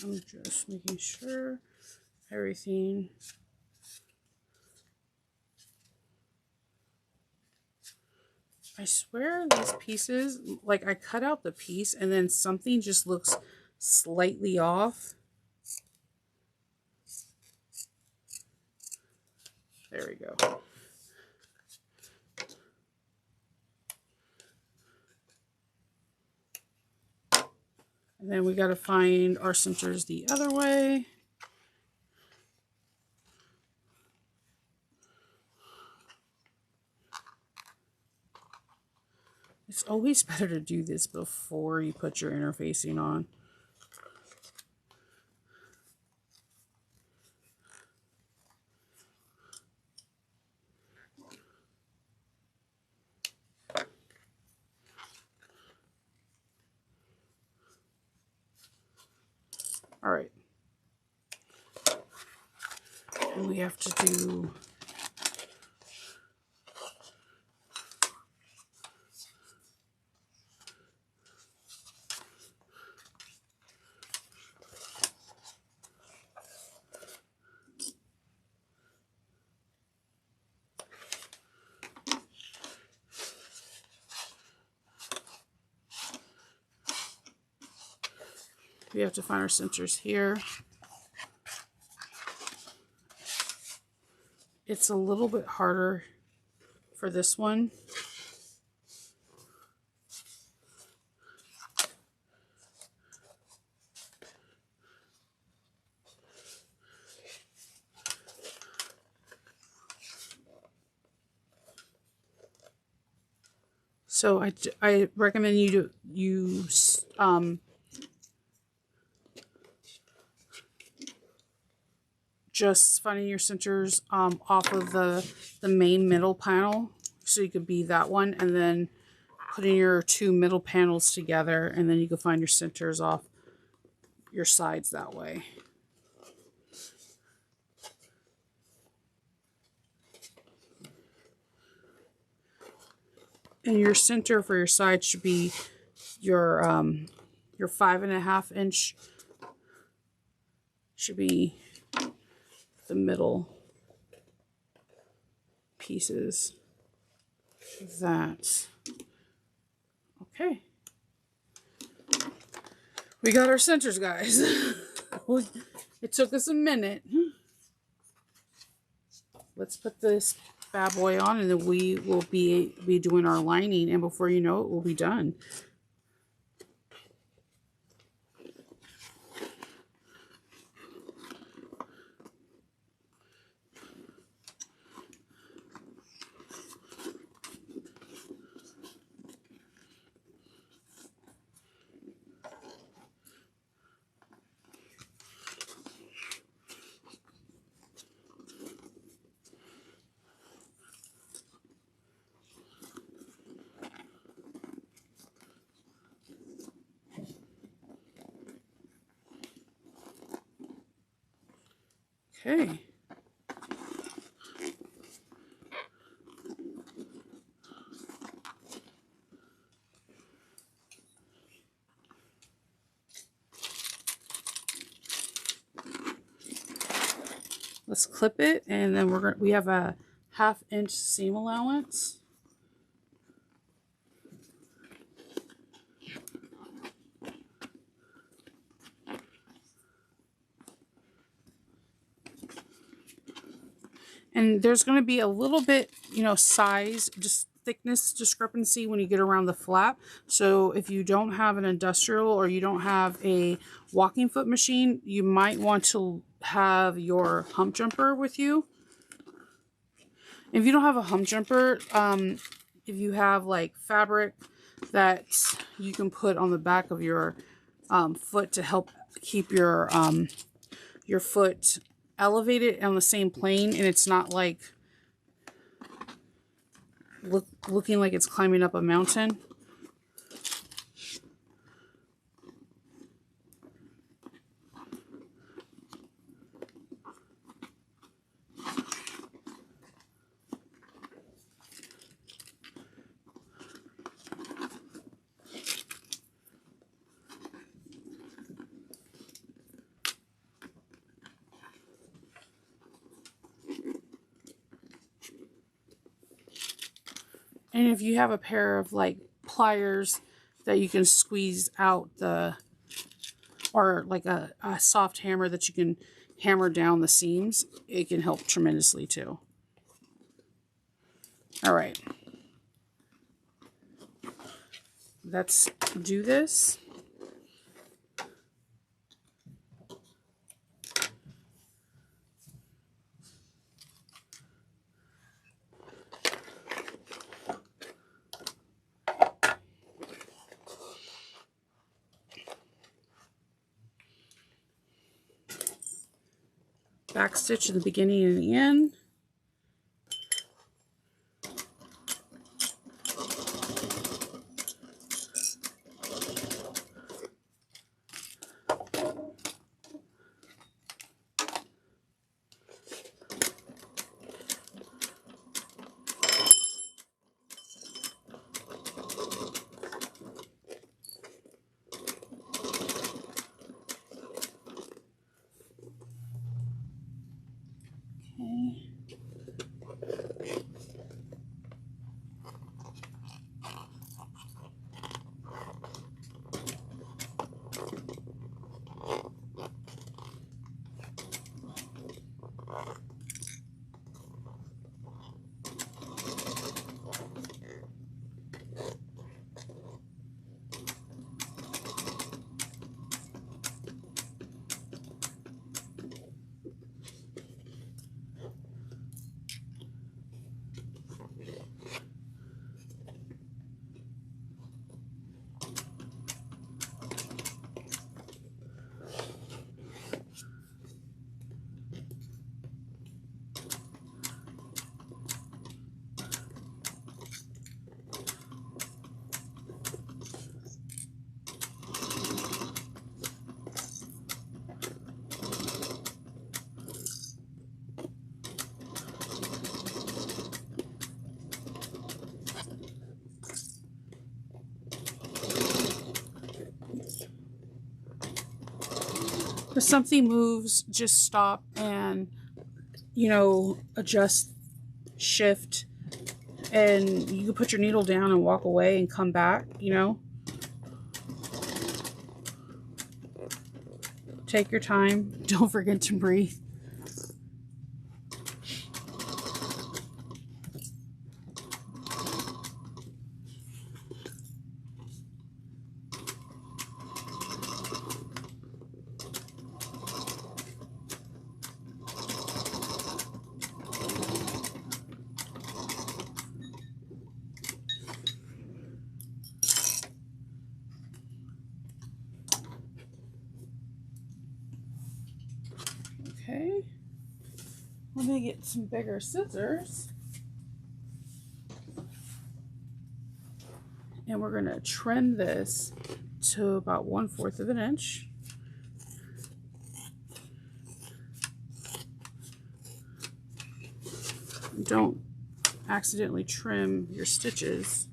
I'm just making sure everything. I swear these pieces, like I cut out the piece and then something just looks slightly off. There we go. And then we got to find our centers the other way. It's always better to do this before you put your interfacing on. All right. And we have to do we have to find our centers here. It's a little bit harder for this one. So I recommend you to use just finding your centers off of the main middle panel. So you could be that one, and then putting your two middle panels together, and then you can find your centers off your sides that way. And your center for your side should be your 5.5 inch should be the middle pieces. That. Okay. We got our centers, guys. It took us a minute. Let's put this bad boy on, and then we will be doing our lining, and before you know it, we'll be done. Okay. Let's clip it, and then we have a 1/2 inch seam allowance. And there's going to be a little bit, size, just thickness discrepancy when you get around the flap. So if you don't have an industrial or you don't have a walking foot machine, you might want to have your hump jumper with you. If you don't have a hump jumper, if you have like fabric that you can put on the back of your foot to help keep your foot elevated on the same plane, and it's not like looking like it's climbing up a mountain. And if you have a pair of like pliers that you can squeeze out or like a soft hammer that you can hammer down the seams, it can help tremendously too. All right. Let's do this. back stitch in the beginning and the end. If something moves, just stop and, you know, adjust, shift, and you can put your needle down and walk away and come back, you know. Take your time. Don't forget to breathe. Okay, let me get some bigger scissors. And we're going to trim this to about 1/4 of an inch. Don't accidentally trim your stitches.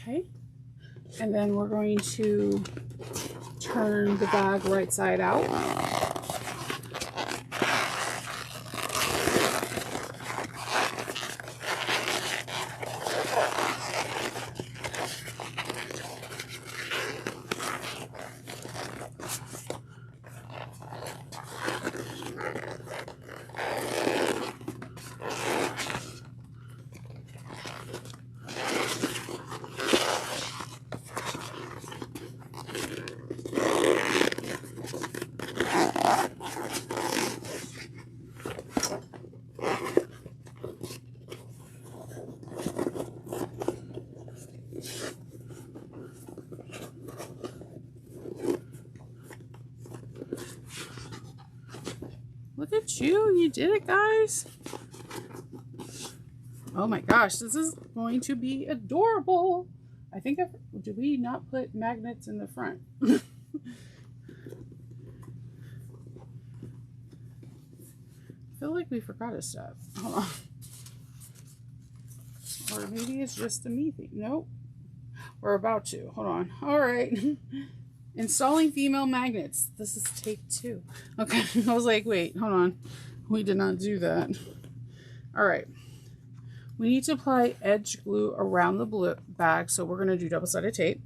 Okay, and then we're going to turn the bag right side out. Look at you, you did it, guys. Oh my gosh, this is going to be adorable. I think, did we not put magnets in the front? I feel like we forgot a step. Hold on. Or maybe it's just a me thing. Nope. We're about to. Hold on. All right. Installing female magnets. This is take 2. Okay. I was like, wait, hold on. We did not do that. All right. We need to apply edge glue around the bag, so we're going to do double-sided tape.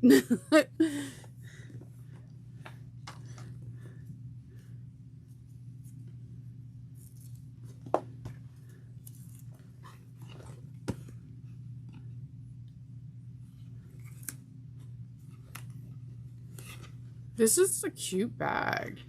This is a cute bag.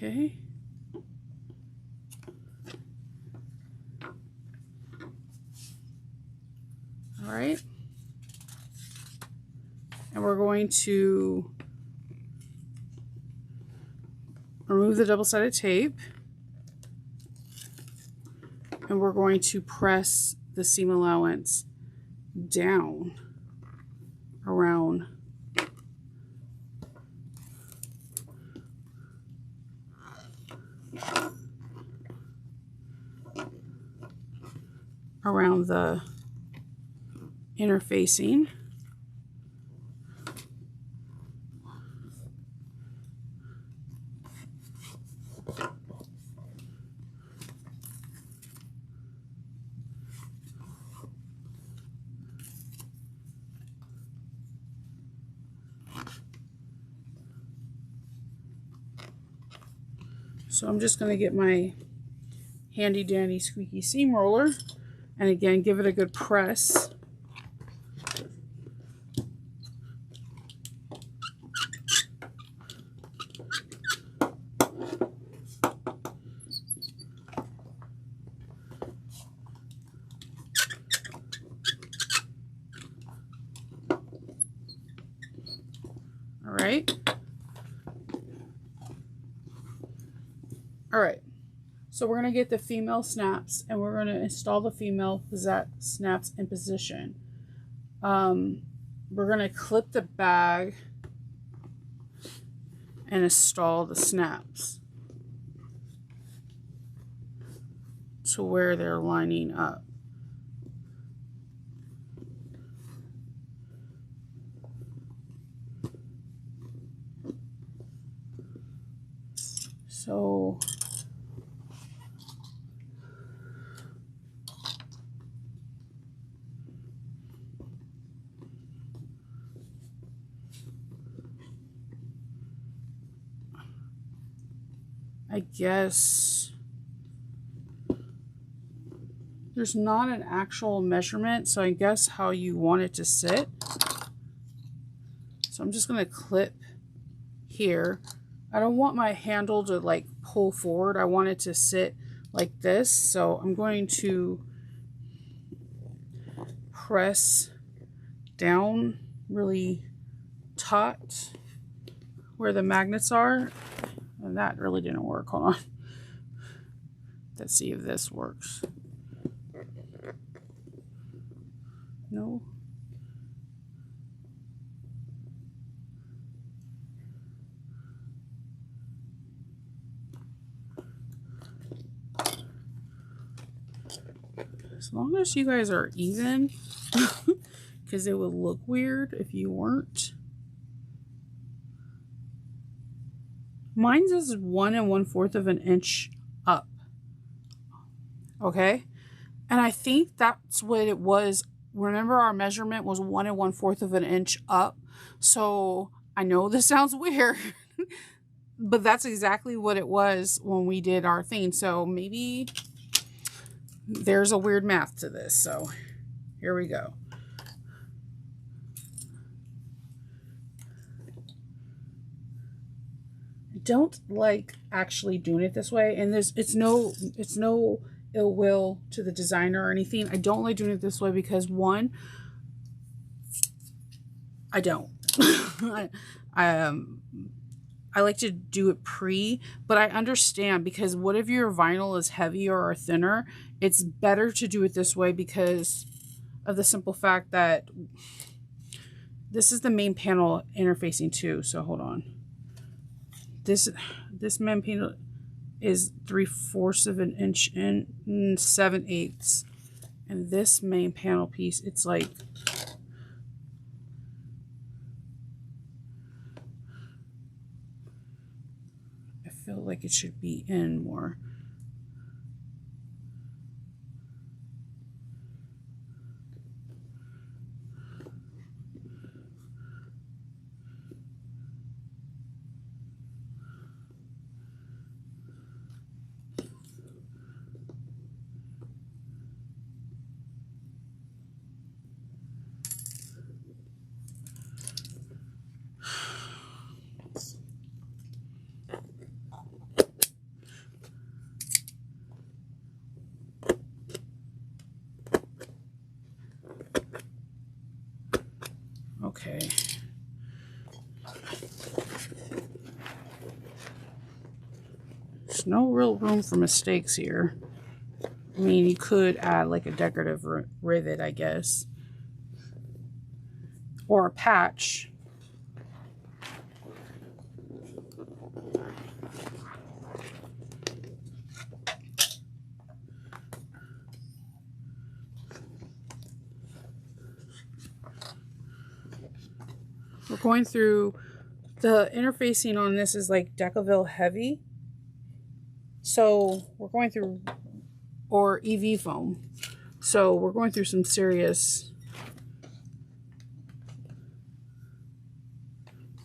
Okay. All right. And we're going to remove the double-sided tape. And we're going to press the seam allowance down around the interfacing. So I'm just going to get my handy dandy squeaky seam roller and again give it a good press. All right. All right. So we're going to get the female snaps and we're going to install the female snaps in position. We're going to clip the bag and install the snaps to where they're lining up. So I guess there's not an actual measurement, so I guess how you want it to sit. So I'm just going to clip here. I don't want my handle to like pull forward. I want it to sit like this. So I'm going to press down really taut where the magnets are. And that really didn't work. Hold on. Let's see if this works. No. As long as you guys are even, because it would look weird if you weren't. Mine's is 1 1/4 of an inch up. Okay. And I think that's what it was. Remember, our measurement was 1 1/4 of an inch up. So I know this sounds weird, but that's exactly what it was when we did our thing. So maybe there's a weird math to this. So here we go. Don't like actually doing it this way, and it's no ill will to the designer or anything. I don't like doing it this way because one, I don't. I like to do it pre, but I understand because what if your vinyl is heavier or thinner? It's better to do it this way because of the simple fact that this is the main panel interfacing too. So hold on. This main panel is 3/4 of an inch in 7/8. And this main panel piece, it's like, I feel like it should be in more. Okay. There's no real room for mistakes here. I mean, you could add like a decorative rivet, I guess. Or a patch. We're going through, the interfacing on this is like Decaville heavy. So we're going through, or EV foam. So we're going through some serious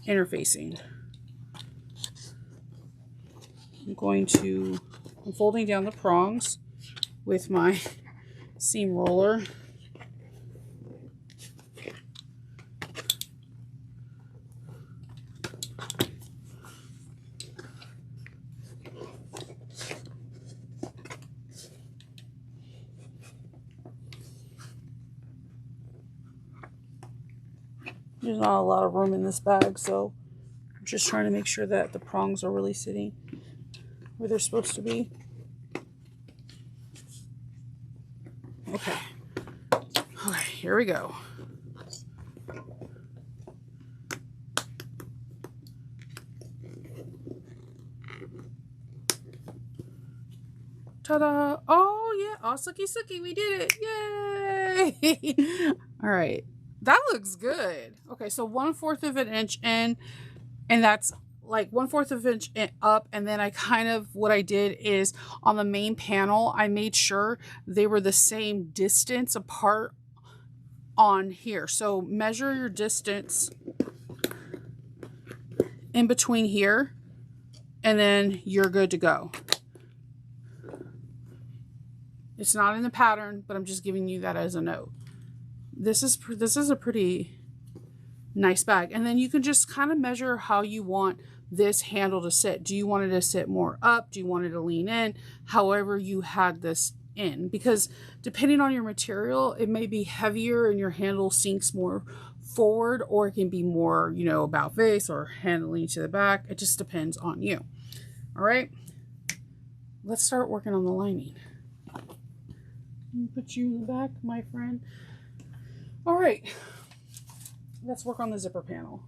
interfacing. I'm folding down the prongs with my seam roller. There's not a lot of room in this bag, so I'm just trying to make sure that the prongs are really sitting where they're supposed to be. Okay. Okay, here we go. Ta-da! Oh, yeah. Oh, sucky, sucky. We did it. Yay! All right. That looks good. Okay, so 1/4 of an inch in, and that's like 1/4 of an inch up. And then I kind of, what I did is on the main panel, I made sure they were the same distance apart on here. So measure your distance in between here, and then you're good to go. It's not in the pattern, but I'm just giving you that as a note. This is a pretty nice bag. And then you can just kind of measure how you want this handle to sit. Do you want it to sit more up? Do you want it to lean in? However you had this in. Because depending on your material, it may be heavier and your handle sinks more forward, or it can be more, you know, about face or handling to the back. It just depends on you. All right. Let's start working on the lining. Put you in the back, my friend. All right, let's work on the zipper panel.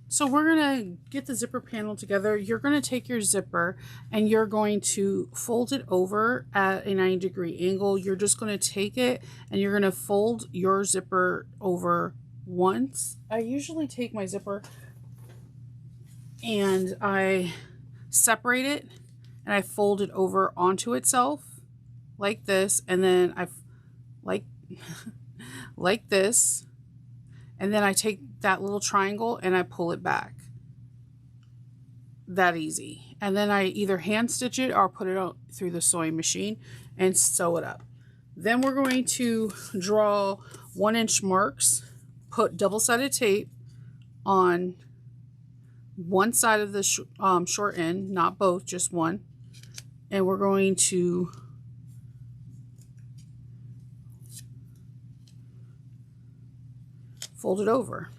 So we're gonna get the zipper panel together. You're gonna take your zipper and you're going to fold it over at a 90-degree angle. You're just gonna take it and you're gonna fold your zipper over once. I usually take my zipper and I separate it and I fold it over onto itself like this, and then I like this, and then I take that little triangle and I pull it back. That easy. And then I either hand stitch it or put it out through the sewing machine and sew it up. Then we're going to draw 1-inch marks, put double-sided tape on one side of the short end, not both, just one. And we're going to fold it over.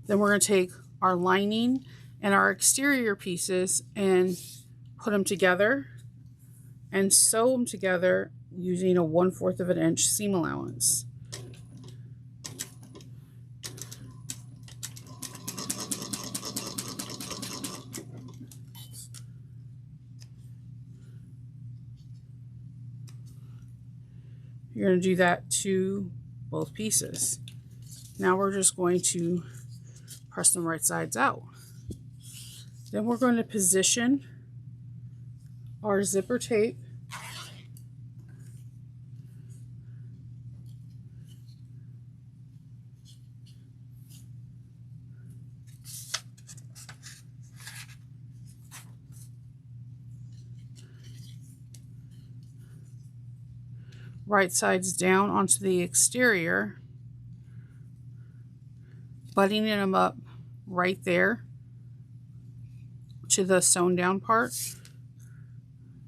Then we're going to take our lining and our exterior pieces and put them together and sew them together using a 1/4 of an inch seam allowance. You're going to do that to both pieces. Now we're just going to press them right sides out. Then we're going to position our zipper tape right sides down onto the exterior, buttoning them up right there to the sewn down part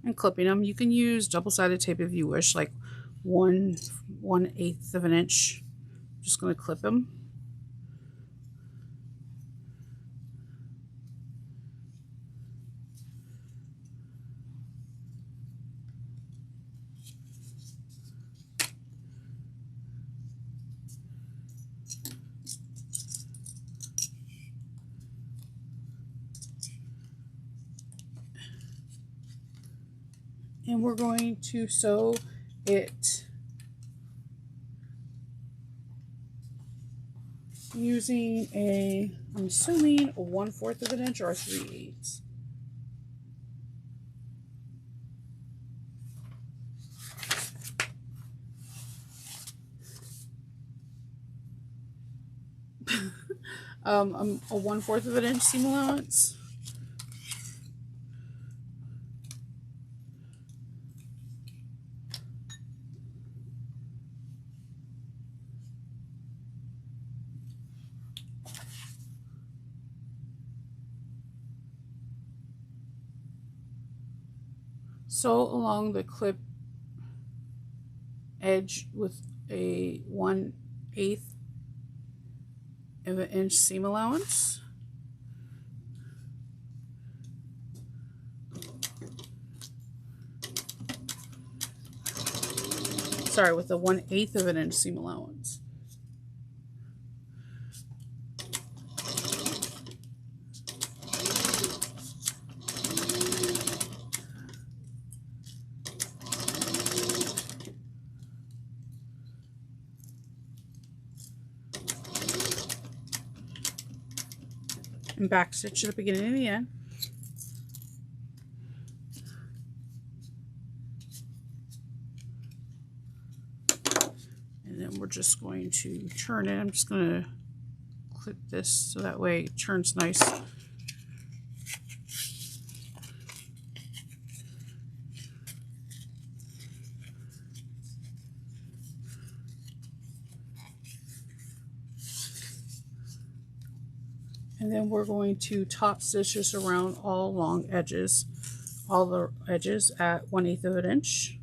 and clipping them. You can use double-sided tape if you wish, like 1/8 of an inch. Just going to clip them. And we're going to sew it using I'm assuming a 1/4 of an inch or a 3/8. A 1/4 of an inch seam allowance. Sew along the clip edge with a 1/8 of an inch seam allowance. Sorry, with a 1/8 of an inch seam allowance. And back stitch at the beginning and the end. And then we're just going to turn it. I'm just going to clip this so that way it turns nice. And then we're going to top stitch this around all long edges, all the edges at 1/8 of an inch.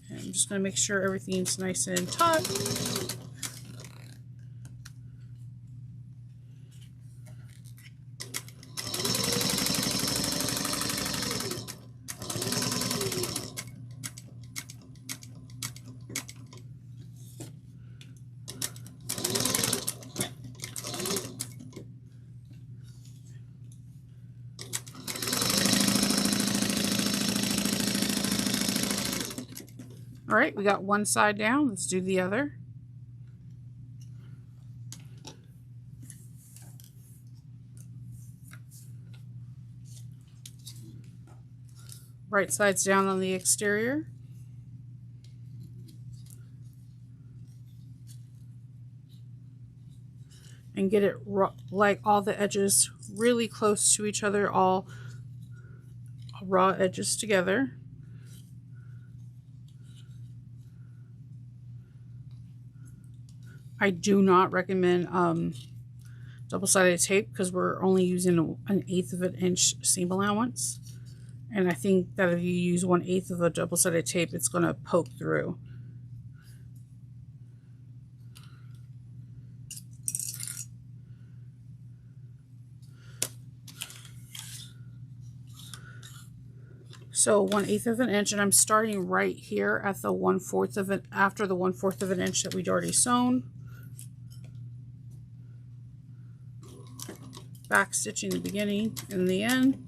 And I'm just going to make sure everything's nice and taut. All right, we got one side down. Let's do the other. Right side's down on the exterior. And get it like all the edges really close to each other, all raw edges together. I do not recommend double-sided tape because we're only using an 1/8 of an inch seam allowance. And I think that if you use 1/8 of a double-sided tape, it's going to poke through. So 1/8 of an inch, and I'm starting right here at the 1/4 of it, after the 1/4 of an inch that we'd already sewn. back stitching the beginning and the end.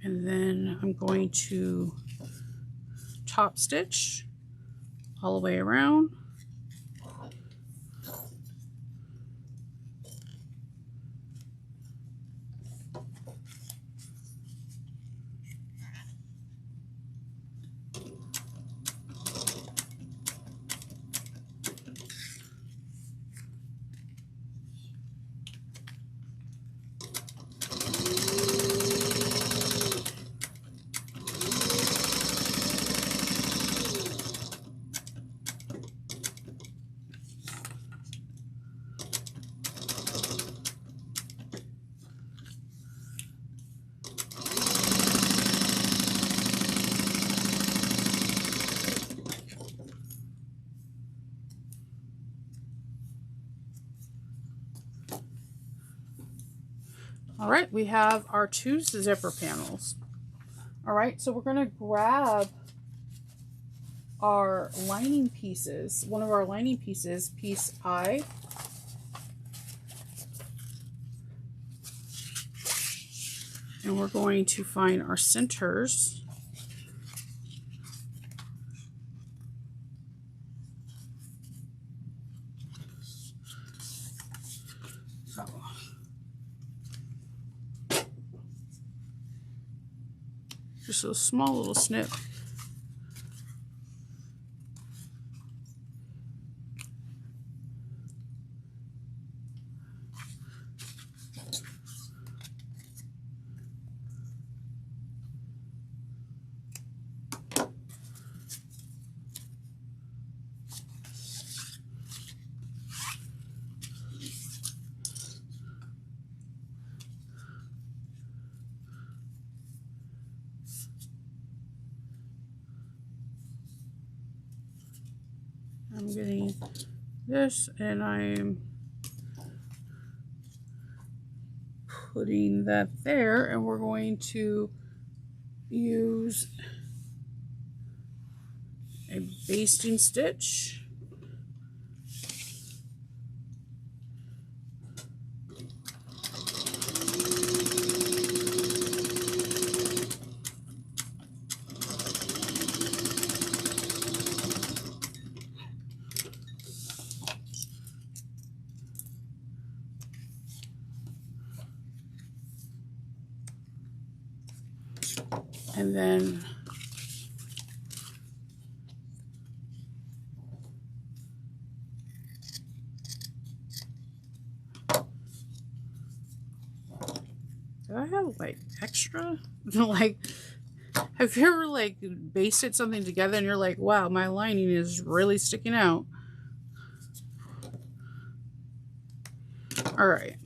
And then I'm going to top stitch all the way around. All right, we have our 2 zipper panels. All right, so we're going to grab our lining pieces, one of our lining pieces, piece I, and we're going to find our centers. Just a small little snip. I'm getting this and I'm putting that there, and we're going to use a basting stitch. And then do I have like extra? Like, have you ever like basted something together and you're like, wow, my lining is really sticking out? All right.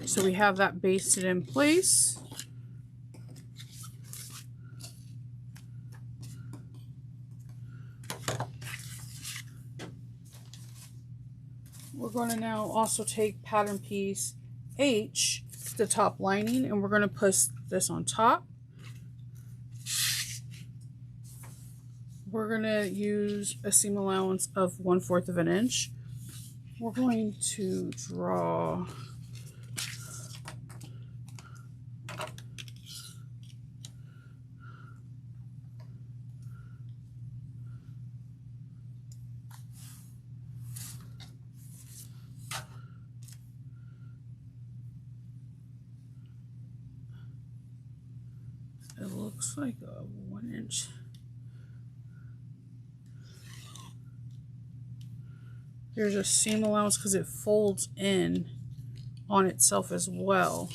So we have that basted in place. We're going to now also take pattern piece H, the top lining, and we're going to put this on top. We're going to use a seam allowance of 1/4 of an inch. we're going to draw it looks like a 1-inch. There's a seam allowance because it folds in on itself as well.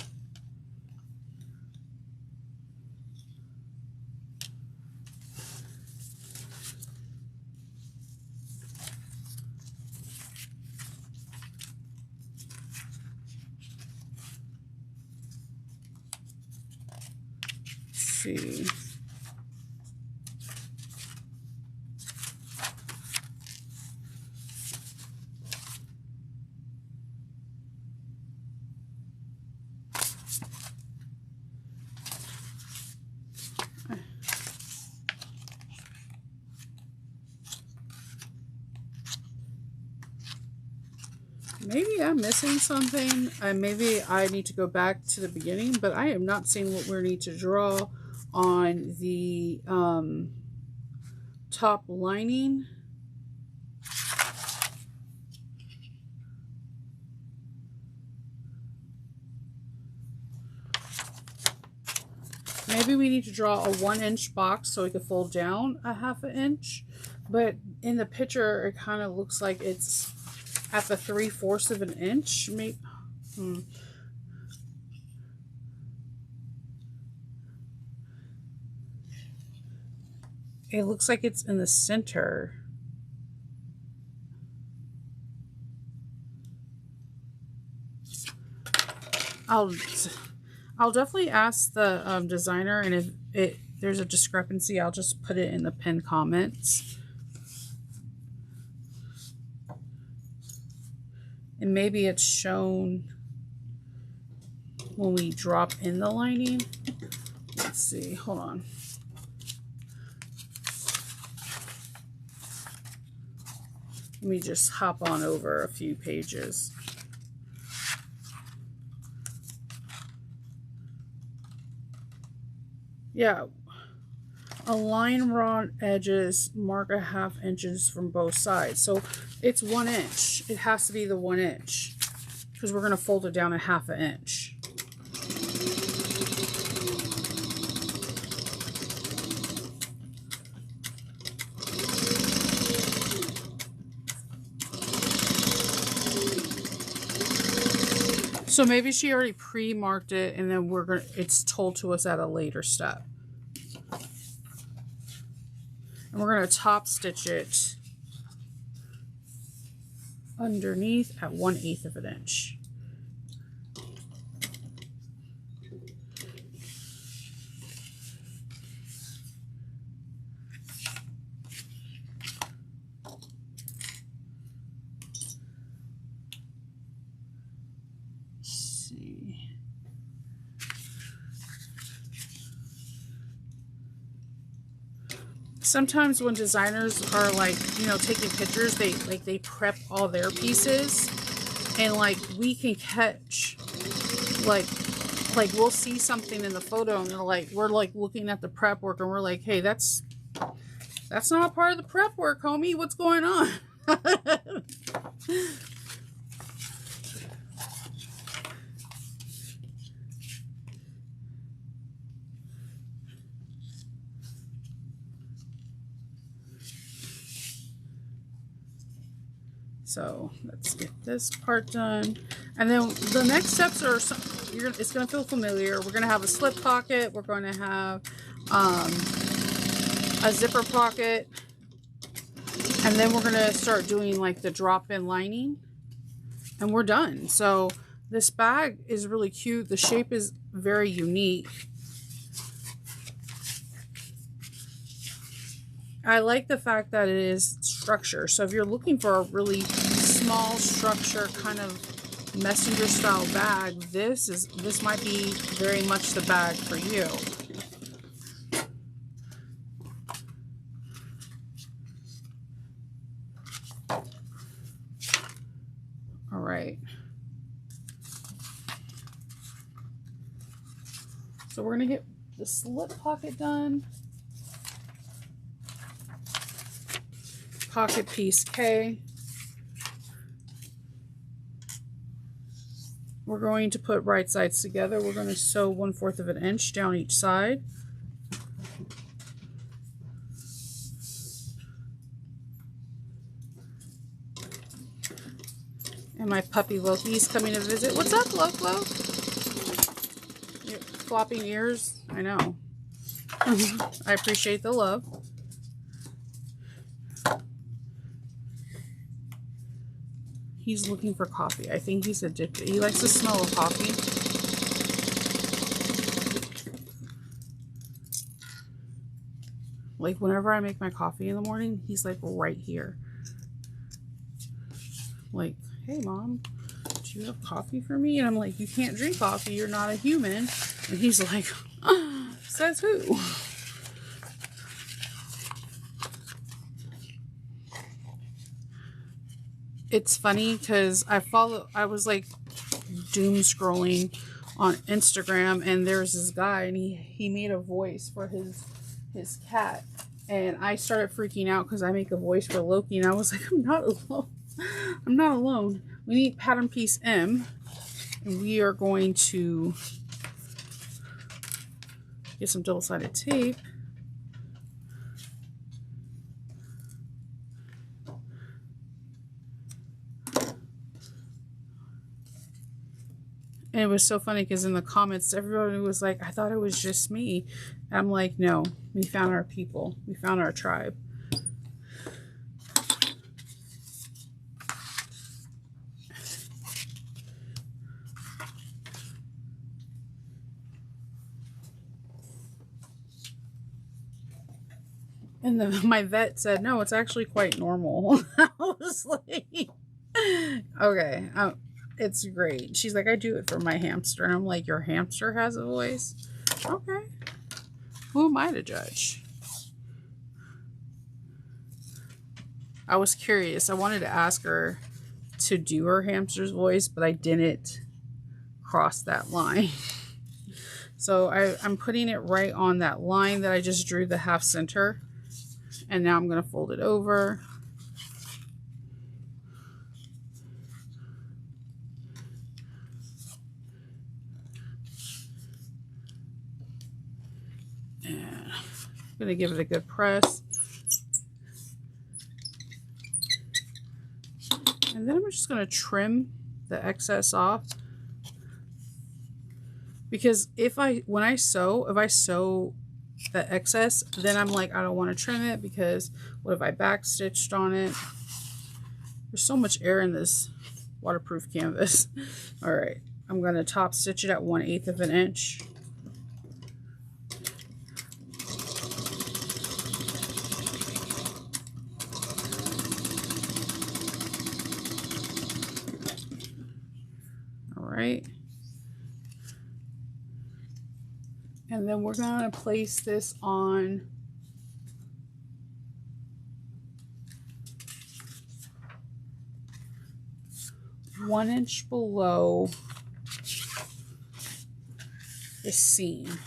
Let's see. Maybe I'm missing something. Maybe I need to go back to the beginning, but I am not seeing what we need to draw on the top lining. Maybe we need to draw a 1-inch box so it could fold down a 1/2 inch. But in the picture, it kind of looks like it's at the 3/4 of an inch. Maybe. It looks like it's in the center. I'll definitely ask the designer, and if there's a discrepancy, I'll just put it in the pinned comments. And maybe it's shown when we drop in the lining. Let's see, hold on. Let me just hop on over a few pages. Yeah, align raw edges, mark a 1/2 inches from both sides. So it's 1 inch. It has to be the 1 inch because we're going to fold it down a 1/2 inch. So maybe she already pre-marked it and then it's told to us at a later step. And we're going to top stitch it underneath at 1/8 of an inch. Sometimes when designers are like, you know, taking pictures, they prep all their pieces, and like we can catch like we'll see something in the photo and we're like looking at the prep work and we're like, hey, that's not part of the prep work, homie. What's going on? So let's get this part done. And then the next steps are, it's going to feel familiar. We're going to have a slip pocket. We're going to have a zipper pocket. And then we're going to start doing like the drop-in lining. And we're done. So this bag is really cute. The shape is very unique. I like the fact that it is structure. So if you're looking for a really small structure kind of messenger style bag, this might be very much the bag for you. right. So we're going to get the slip pocket done. Pocket piece K. We're going to put right sides together. We're going to sew 1/4 of an inch down each side. And my puppy Loki's coming to visit. What's up, Lo? You're flopping ears? I know. I appreciate the love. He's looking for coffee. I think he's addicted. He likes the smell of coffee. Like whenever I make my coffee in the morning, he's like right here. Like, hey mom, do you have coffee for me? And I'm like, you can't drink coffee. You're not a human. And he's like, says who? It's funny because I was like doom scrolling on Instagram, and there's this guy, and he made a voice for his cat, and I started freaking out because I make a voice for Loki, and I was like, I'm not alone. I'm not alone. We need pattern piece M, and we are going to get some double-sided tape. And it was so funny because in the comments, everybody was like, I thought it was just me. And I'm like, no, we found our people. We found our tribe. And my vet said, no, it's actually quite normal. I was like, okay. It's great. She's like, I do it for my hamster. And I'm like, your hamster has a voice? Okay. Who am I to judge? I was curious. I wanted to ask her to do her hamster's voice, but I didn't cross that line. So I'm putting it right on that line that I just drew the half center. And now I'm going to fold it over. I'm going to give it a good press. And then I'm just going to trim the excess off. Because when I sew the excess, then I'm like, I don't want to trim it because what if I back stitched on it? There's so much air in this waterproof canvas. All right, I'm going to top stitch it at 1/8 of an inch. Right, and then we're going to place this on one inch below the seam.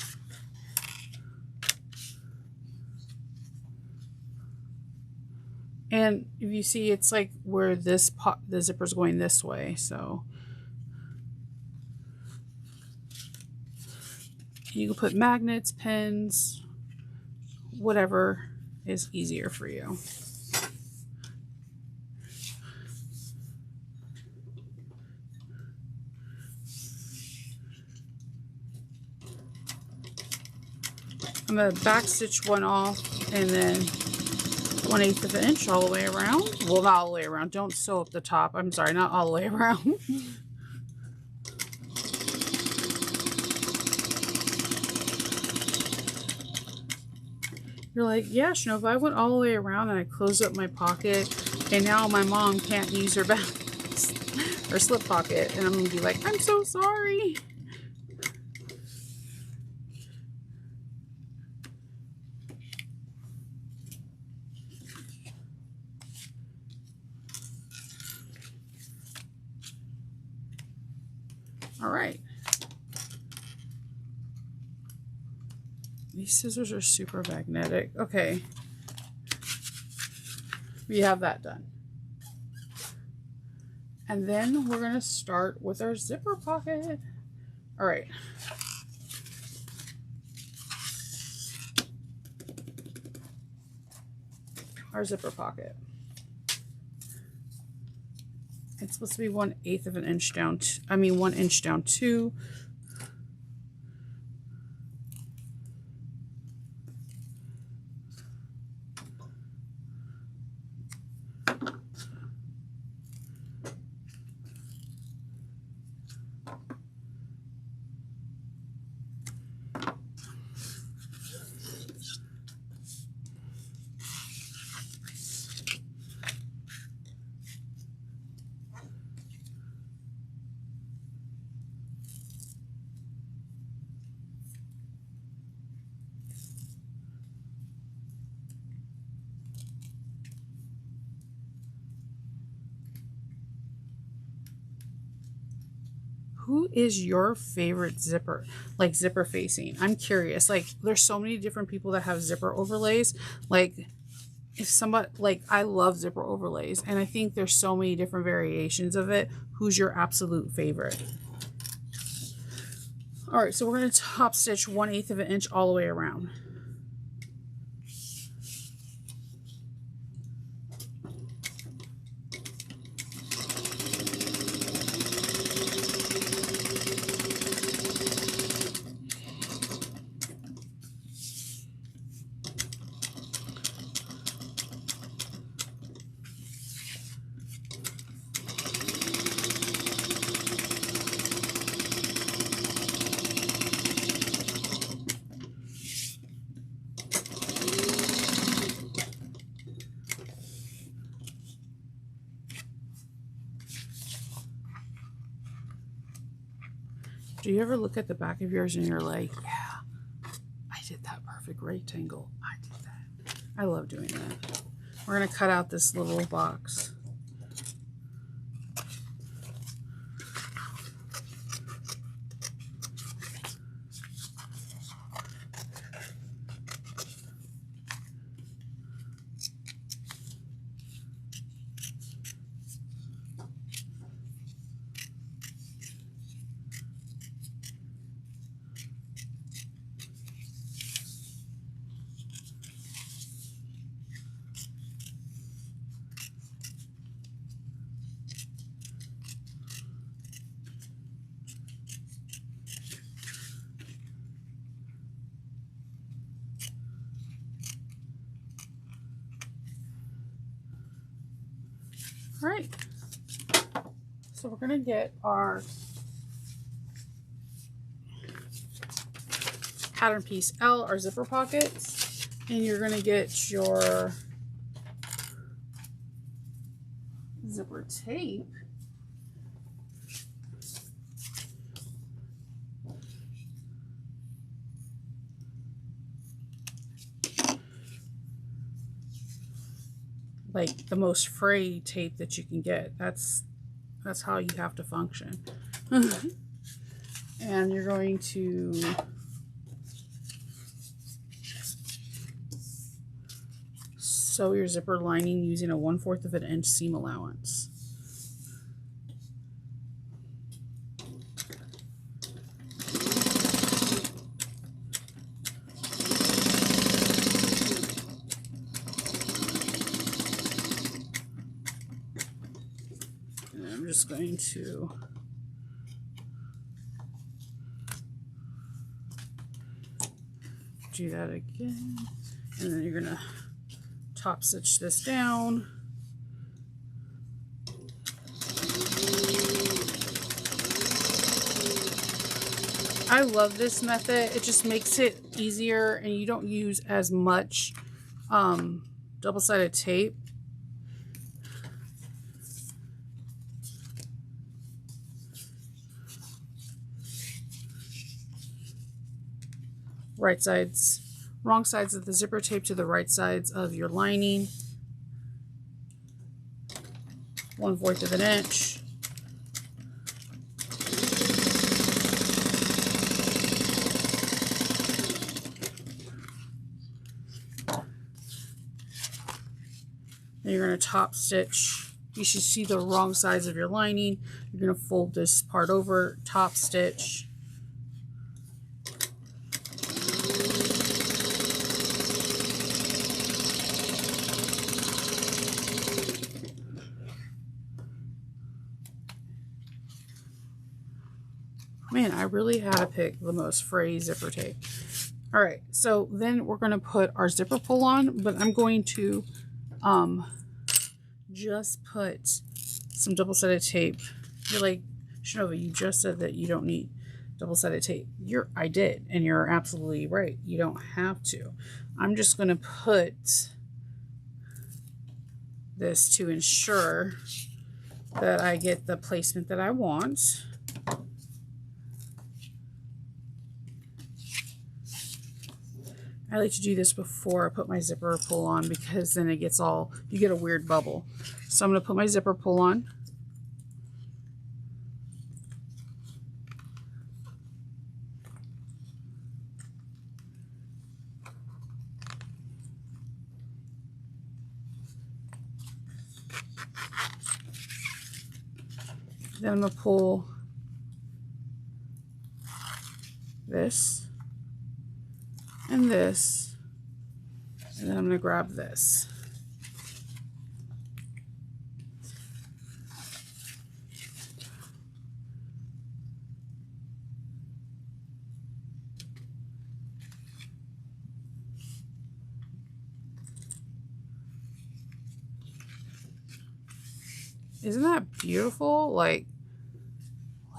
And if you see, it's like where the zipper's going this way, so you can put magnets, pins, whatever is easier for you. I'm going to back stitch one off and then 1/8 of an inch all the way around. Well, not all the way around. Don't sew up the top. I'm sorry, not all the way around. You're like, yeah, Shnova, I went all the way around and I closed up my pocket, and now my mom can't use her back or slip pocket. And I'm going to be like, I'm so sorry. All right. These scissors are super magnetic. Okay. We have that done. And then we're going to start with our zipper pocket. All right. Our zipper pocket. It's supposed to be 1/8 of an inch down, 1 inch down 2. Who is your favorite zipper, like zipper facing? I'm curious. Like, there's so many different people that have zipper overlays. Like, if somebody, like, I love zipper overlays, and I think there's so many different variations of it. Who's your absolute favorite? All right, so we're going to top stitch 1/8 of an inch all the way around. Do you ever look at the back of yours and you're like, yeah, I did that perfect rectangle. I did that. I love doing that. We're going to cut out this little box. All right, so we're going to get our pattern piece L, our zipper pockets, and you're going to get your zipper tape. Like the most frayed tape that you can get. That's how you have to function. And you're going to sew your zipper lining using a 1/4 of an inch seam allowance. I'm just going to do that again, and then you're going to top stitch this down. I love this method. It just makes it easier and you don't use as much double-sided tape. Right sides, wrong sides of the zipper tape to the right sides of your lining. 1/4 of an inch. going to top stitch. You should see the wrong sides of your lining. You're going to fold this part over, top stitch. Man, I really had to pick the most frayed zipper tape. All right, so then we're going to put our zipper pull on, but I'm going to just put some double-sided tape. You're like, Shinova, you just said that you don't need double-sided tape. I did, and you're absolutely right. You don't have to. I'm just going to put this to ensure that I get the placement that I want. I like to do this before I put my zipper pull on because then it gets you get a weird bubble. So I'm going to put my zipper pull on. Then I'm going to pull this and this, and then I'm going to grab this. Isn't that beautiful? Like,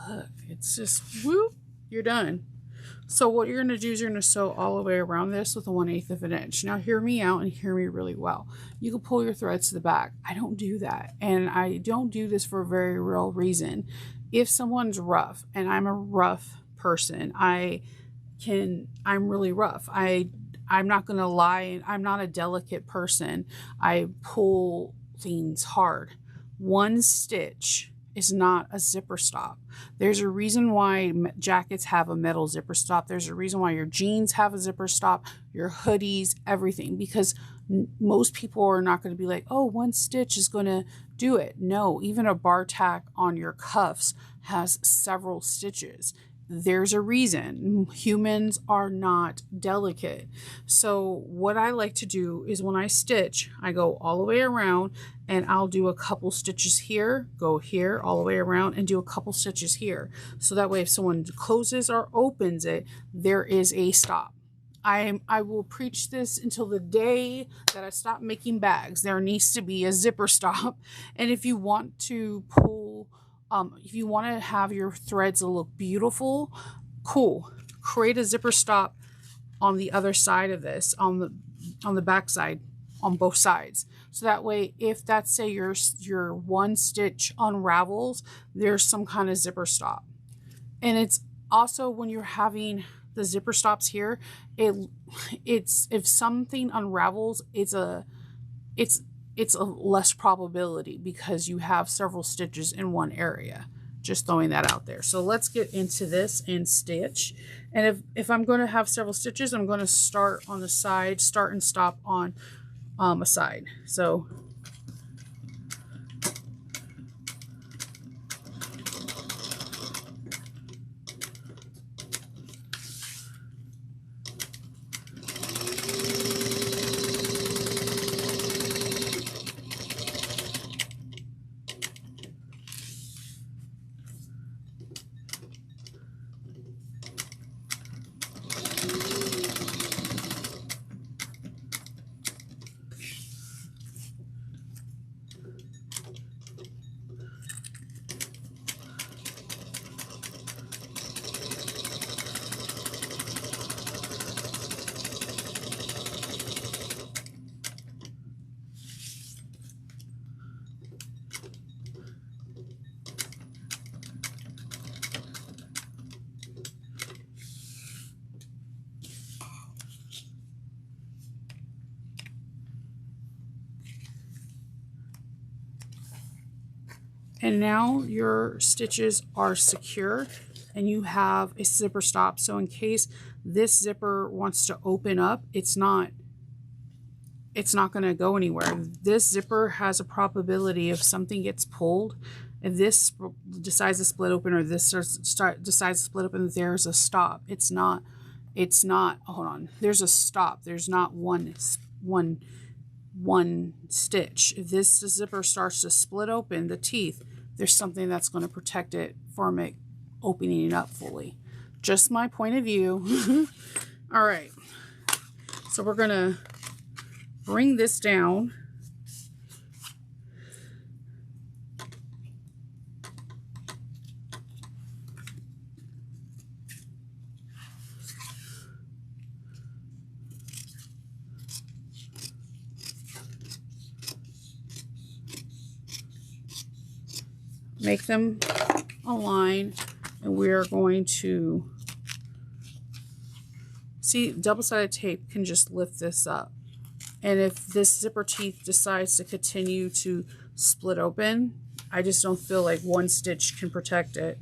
look, it's just, whoop, you're done. So what you're going to do is you're going to sew all the way around this with a 1/8 of an inch. Now hear me out and hear me really well. You can pull your threads to the back. I don't do that. And I don't do this for a very real reason. If someone's rough, and I'm a rough person, I'm really rough. I'm not going to lie. I'm not a delicate person. I pull things hard. One stitch is not a zipper stop. There's a reason why jackets have a metal zipper stop. There's a reason why your jeans have a zipper stop, your hoodies, everything, because most people are not going to be like, oh, one stitch is going to do it. No, even a bar tack on your cuffs has several stitches. There's a reason. Humans are not delicate. So what I like to do is when I stitch, I go all the way around and I'll do a couple stitches here, go here, all the way around and do a couple stitches here. So that way if someone closes or opens it, there is a stop. I will preach this until the day that I stop making bags. There needs to be a zipper stop. And if you want to pull, if you want to have your threads look beautiful, cool. Create a zipper stop on the other side of this, on the back side, on both sides. So that way, if that's, say, your one stitch unravels, there's some kind of zipper stop. And it's also when you're having the zipper stops here, it's if something unravels, it's a less probability because you have several stitches in one area. Just throwing that out there. So let's get into this and stitch. And if I'm going to have several stitches, I'm going to start on the side, start and stop on a side. So and now your stitches are secure and you have a zipper stop. So in case this zipper wants to open up, it's not it's not going to go anywhere. This zipper has a probability if something gets pulled and this decides to split open, or this decides to split open, there's a stop. It's not, hold on, there's a stop. There's not one stitch. If this zipper starts to split open the teeth, there's something that's going to protect it from it opening it up fully. Just my point of view. All right, so we're going to bring this down. Make them align, and we're going to see, double-sided tape can just lift this up. And if this zipper teeth decides to continue to split open, I just don't feel like one stitch can protect it.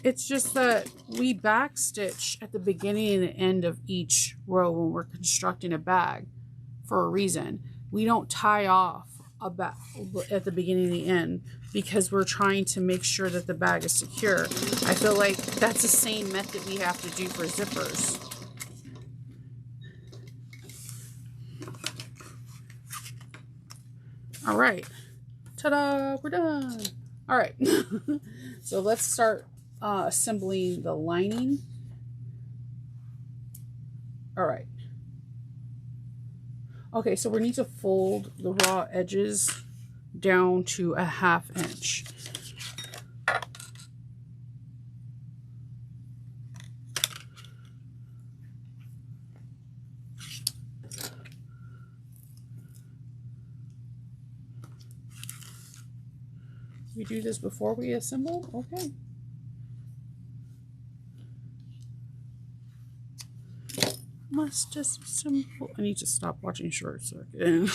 It's just that we backstitch at the beginning and the end of each row when we're constructing a bag for a reason. We don't tie off a bag at the beginning and the end because we're trying to make sure that the bag is secure. I feel like that's the same method we have to do for zippers. All right. Ta-da! We're done. All right. So let's start assembling the lining. All right. Okay, so we need to fold the raw edges down to a 1/2 inch. We do this before we assemble? Okay. Must just assemble. I need to stop watching short circuit.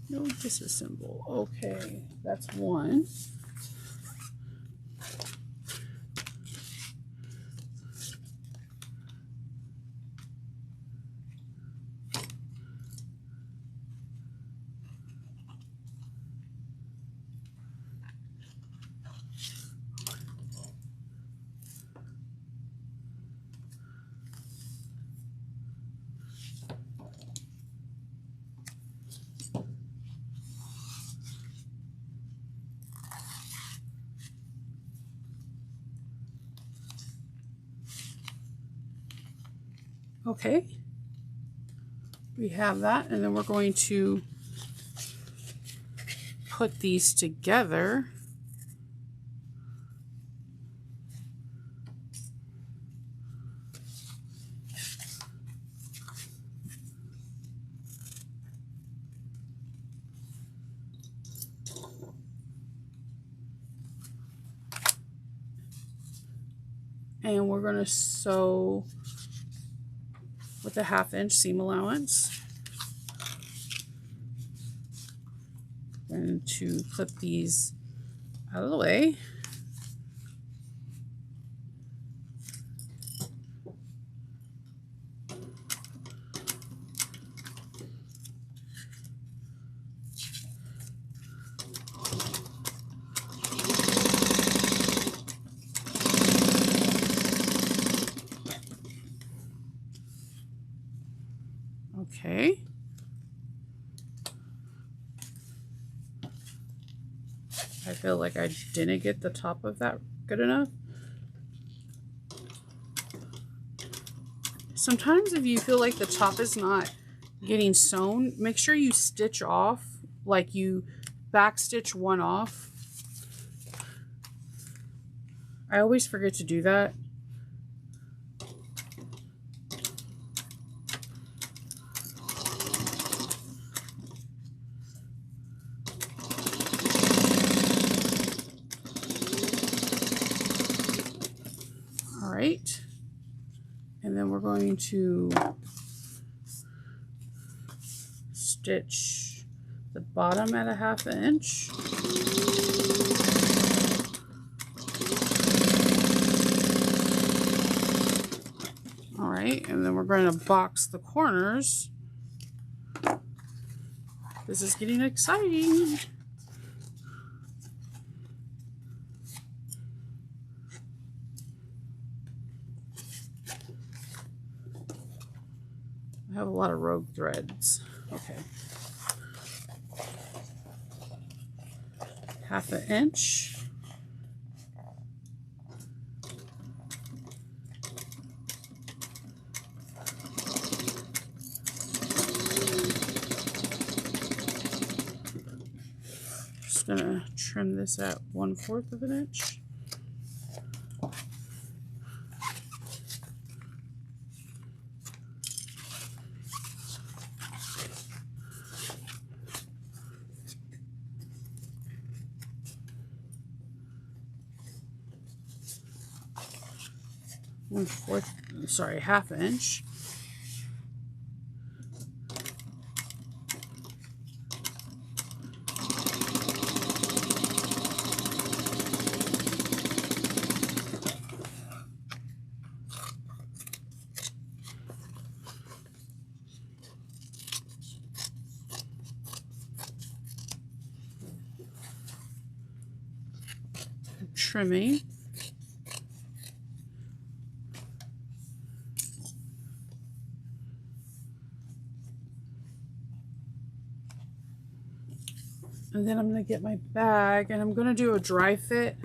No, disassemble. Okay, that's one. Okay, we have that, and then we're going to put these together. And we're going to sew with a 1/2 inch seam allowance. And to clip these out of the way. Okay. I feel like I didn't get the top of that good enough. Sometimes if you feel like the top is not getting sewn, make sure you stitch off, like you backstitch one off. I always forget to do that. right. And then we're going to stitch the bottom at a 1/2 inch. All right, and then we're going to box the corners. This is getting exciting. I have a lot of rogue threads. Okay. 1/2 inch. Just gonna trim this at 1/4 of an inch. Sorry, 1/2 inch. Trimming. And then I'm going to get my bag and I'm going to do a dry fit.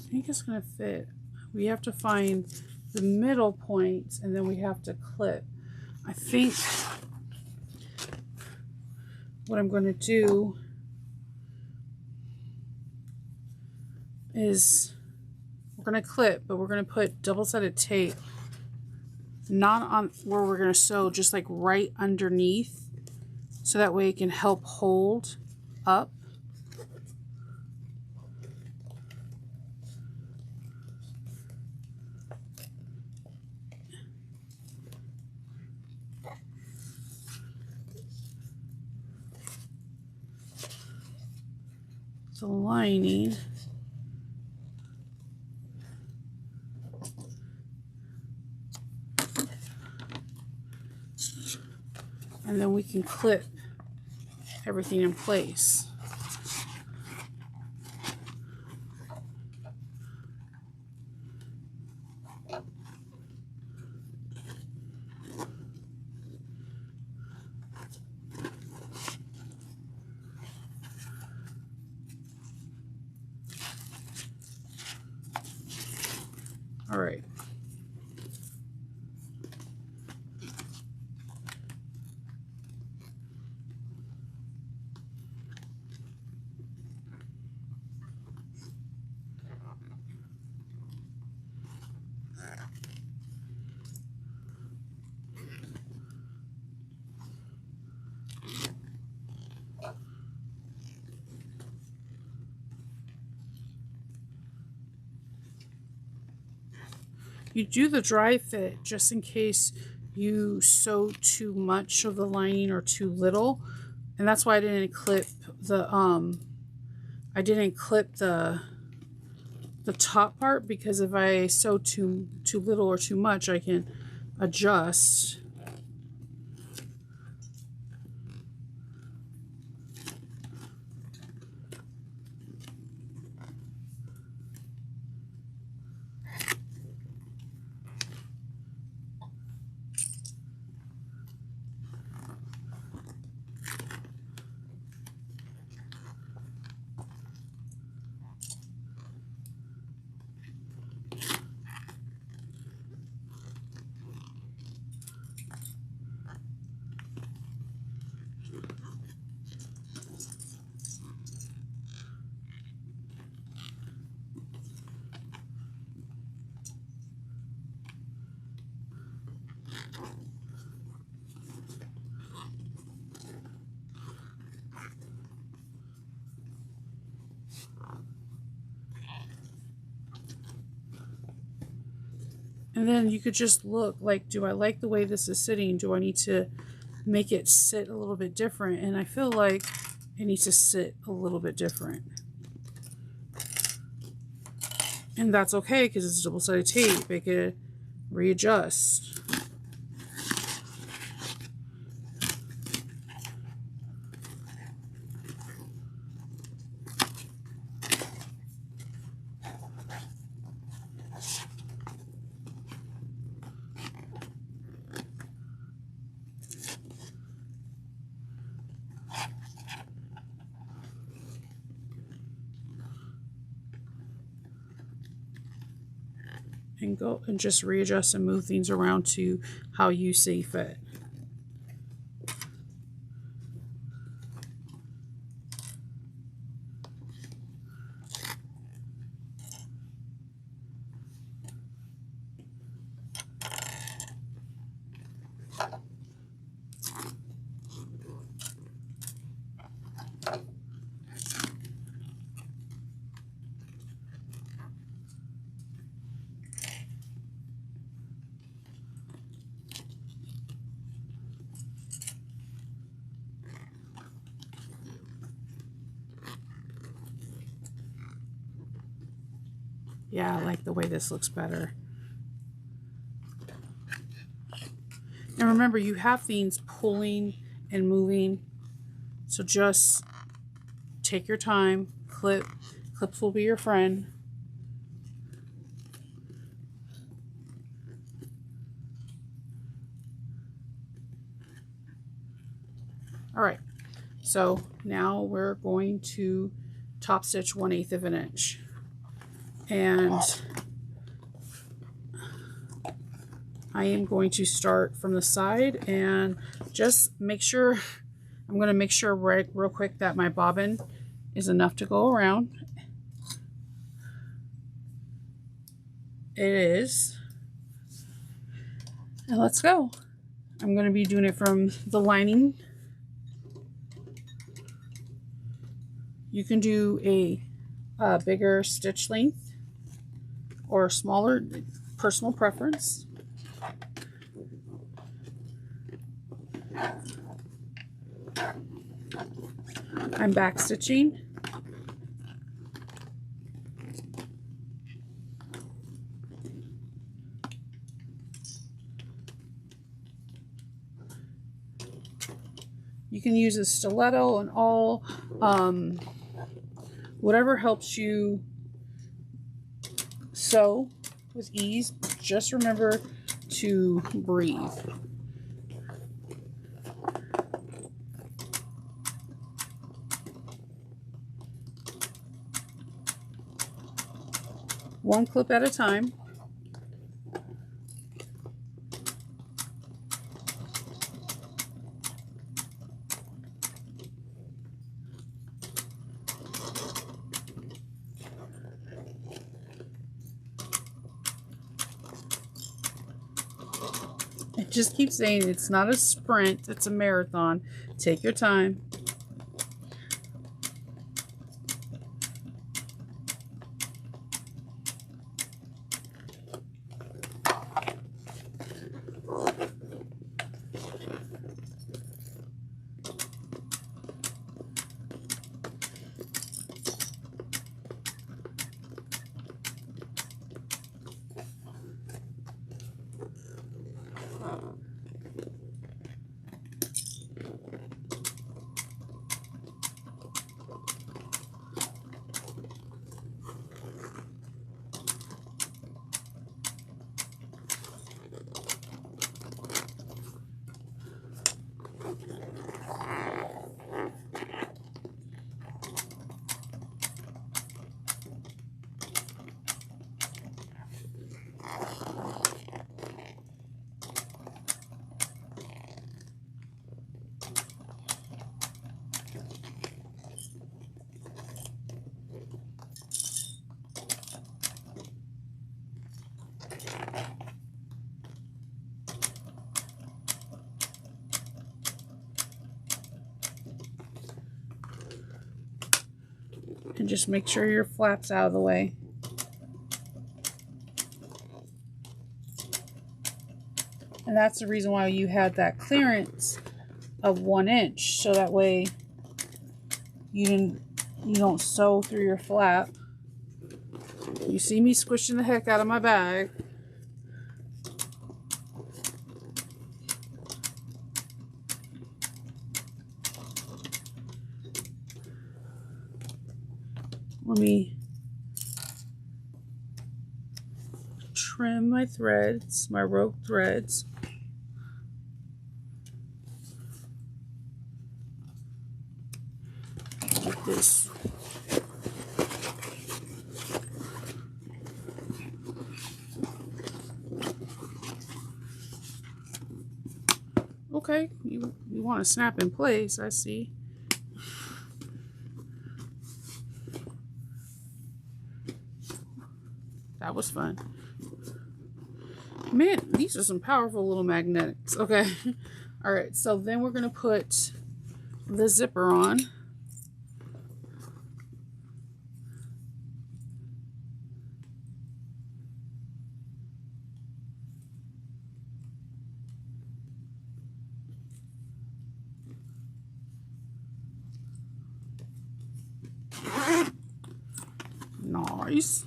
I think it's going to fit. We have to find the middle points and then we have to clip. I think what I'm going to do is we're going to clip, but we're going to put double-sided tape not on where we're going to sew, just like right underneath, so that way it can help hold up. The lining. And then we can clip everything in place. All right. You do the dry fit just in case you sew too much of the lining or too little, and that's why I didn't clip the top part, because if I sew too little or too much, I can adjust. And then you could just look like, do I like the way this is sitting? Do I need to make it sit a little bit different? And I feel like it needs to sit a little bit different. And that's okay because it's double-sided tape. It could readjust. And go and just readjust and move things around to how you see fit. Yeah, I like the way this looks better. And remember, you have things pulling and moving, so just take your time. Clips will be your friend. All right, so now we're going to top stitch 1/8 of an inch. And I am going to start from the side and just make sure, I'm going to make sure real quick that my bobbin is enough to go around. It is. And let's go. I'm going to be doing it from the lining. You can do a bigger stitch length or smaller, personal preference. I'm back stitching. You can use a stiletto and all, whatever helps you sew with ease. Just remember to breathe. One clip at a time. It just keeps saying it's not a sprint, it's a marathon. Take your time. And just make sure your flap's out of the way. And that's the reason why you had that clearance of 1 inch. So that way you don't sew through your flap. You see me squishing the heck out of my bag. Let me trim my threads, my rope threads. Like this. Okay, you want to snap in place, I see. That was fun. Man, these are some powerful little magnetics. Okay. All right, so then we're going to put the zipper on. Nice.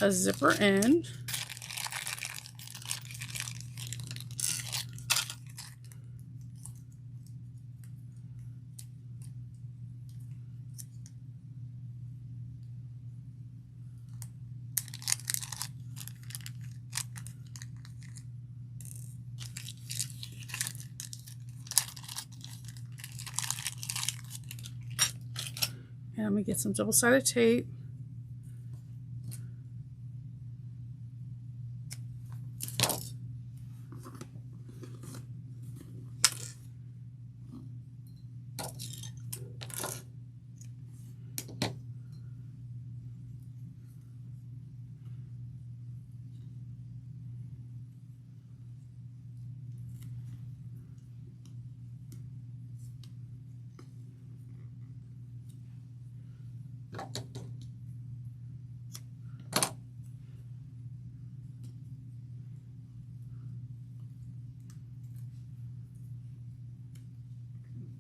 A zipper end. And I'm going to get some double-sided tape.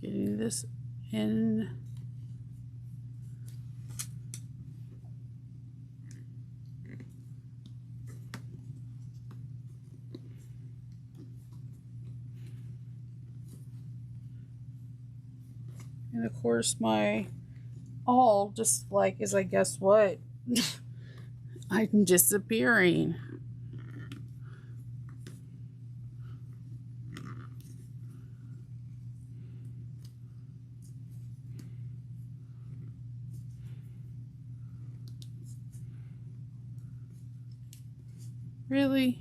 Getting this in. And of course my all just like is like, guess what? I'm disappearing. Really?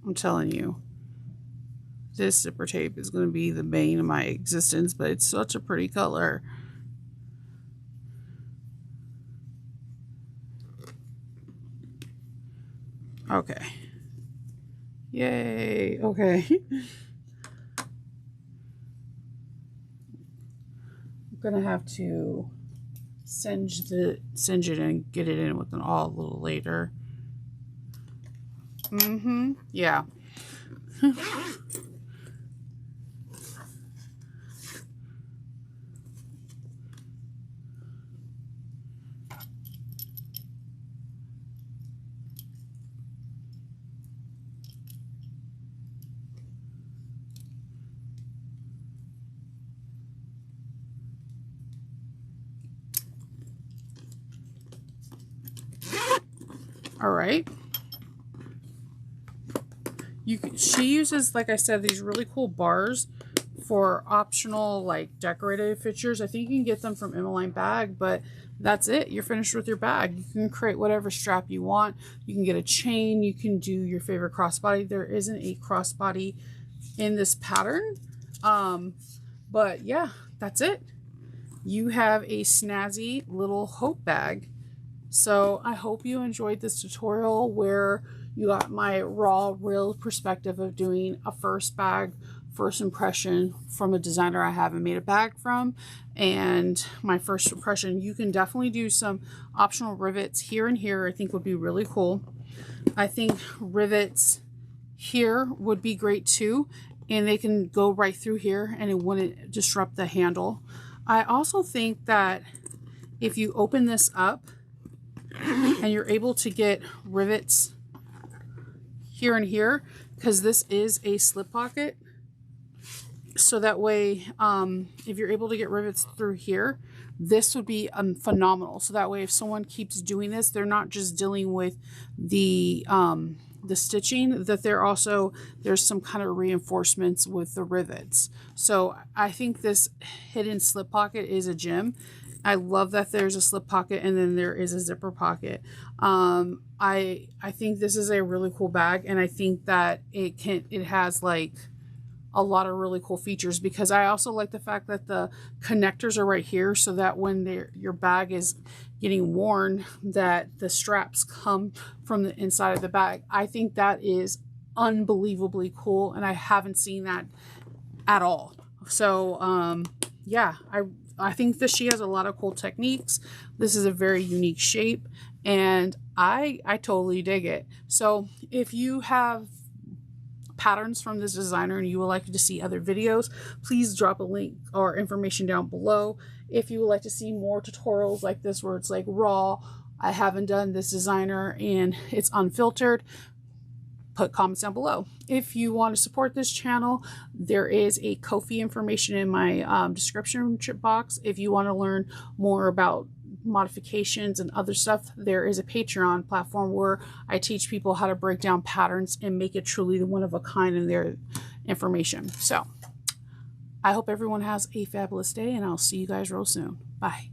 I'm telling you, this zipper tape is going to be the bane of my existence, but it's such a pretty color. Okay. Yay. Okay. I'm going to have to singe it and get it in with an awl a little later. Yeah. All right. She uses, like I said, these really cool bars for optional like decorative features, I think you can get them from Emmeline Bag, but that's it. You're finished with your bag. You can create whatever strap you want. You can get a chain. You can do your favorite crossbody. There isn't a crossbody in this pattern. But yeah, that's it. You have a snazzy little Hope bag. So I hope you enjoyed this tutorial where you got my raw, real perspective of doing a first bag, first impression from a designer I haven't made a bag from. And my first impression, you can definitely do some optional rivets here and here. I think would be really cool. I think rivets here would be great too. And they can go right through here and it wouldn't disrupt the handle. I also think that if you open this up and you're able to get rivets here and here, because this is a slip pocket, so that way if you're able to get rivets through here, this would be phenomenal. So that way if someone keeps doing this, they're not just dealing with the stitching, that there's some kind of reinforcements with the rivets. So I think this hidden slip pocket is a gem. I love that there's a slip pocket and then there is a zipper pocket. I think this is a really cool bag, and I think that it has like a lot of really cool features, because I also like the fact that the connectors are right here, so that when your bag is getting worn, that the straps come from the inside of the bag. I think that is unbelievably cool, and I haven't seen that at all. So yeah, I think that she has a lot of cool techniques. This is a very unique shape, and I totally dig it. So if you have patterns from this designer and you would like to see other videos, please drop a link or information down below. If you would like to see more tutorials like this where it's like raw, I haven't done this designer and it's unfiltered, put comments down below. If you want to support this channel, there is a Ko-fi information in my description box. If you want to learn more about modifications and other stuff, there is a Patreon platform where I teach people how to break down patterns and make it truly one of a kind in their information. So I hope everyone has a fabulous day, and I'll see you guys real soon. Bye.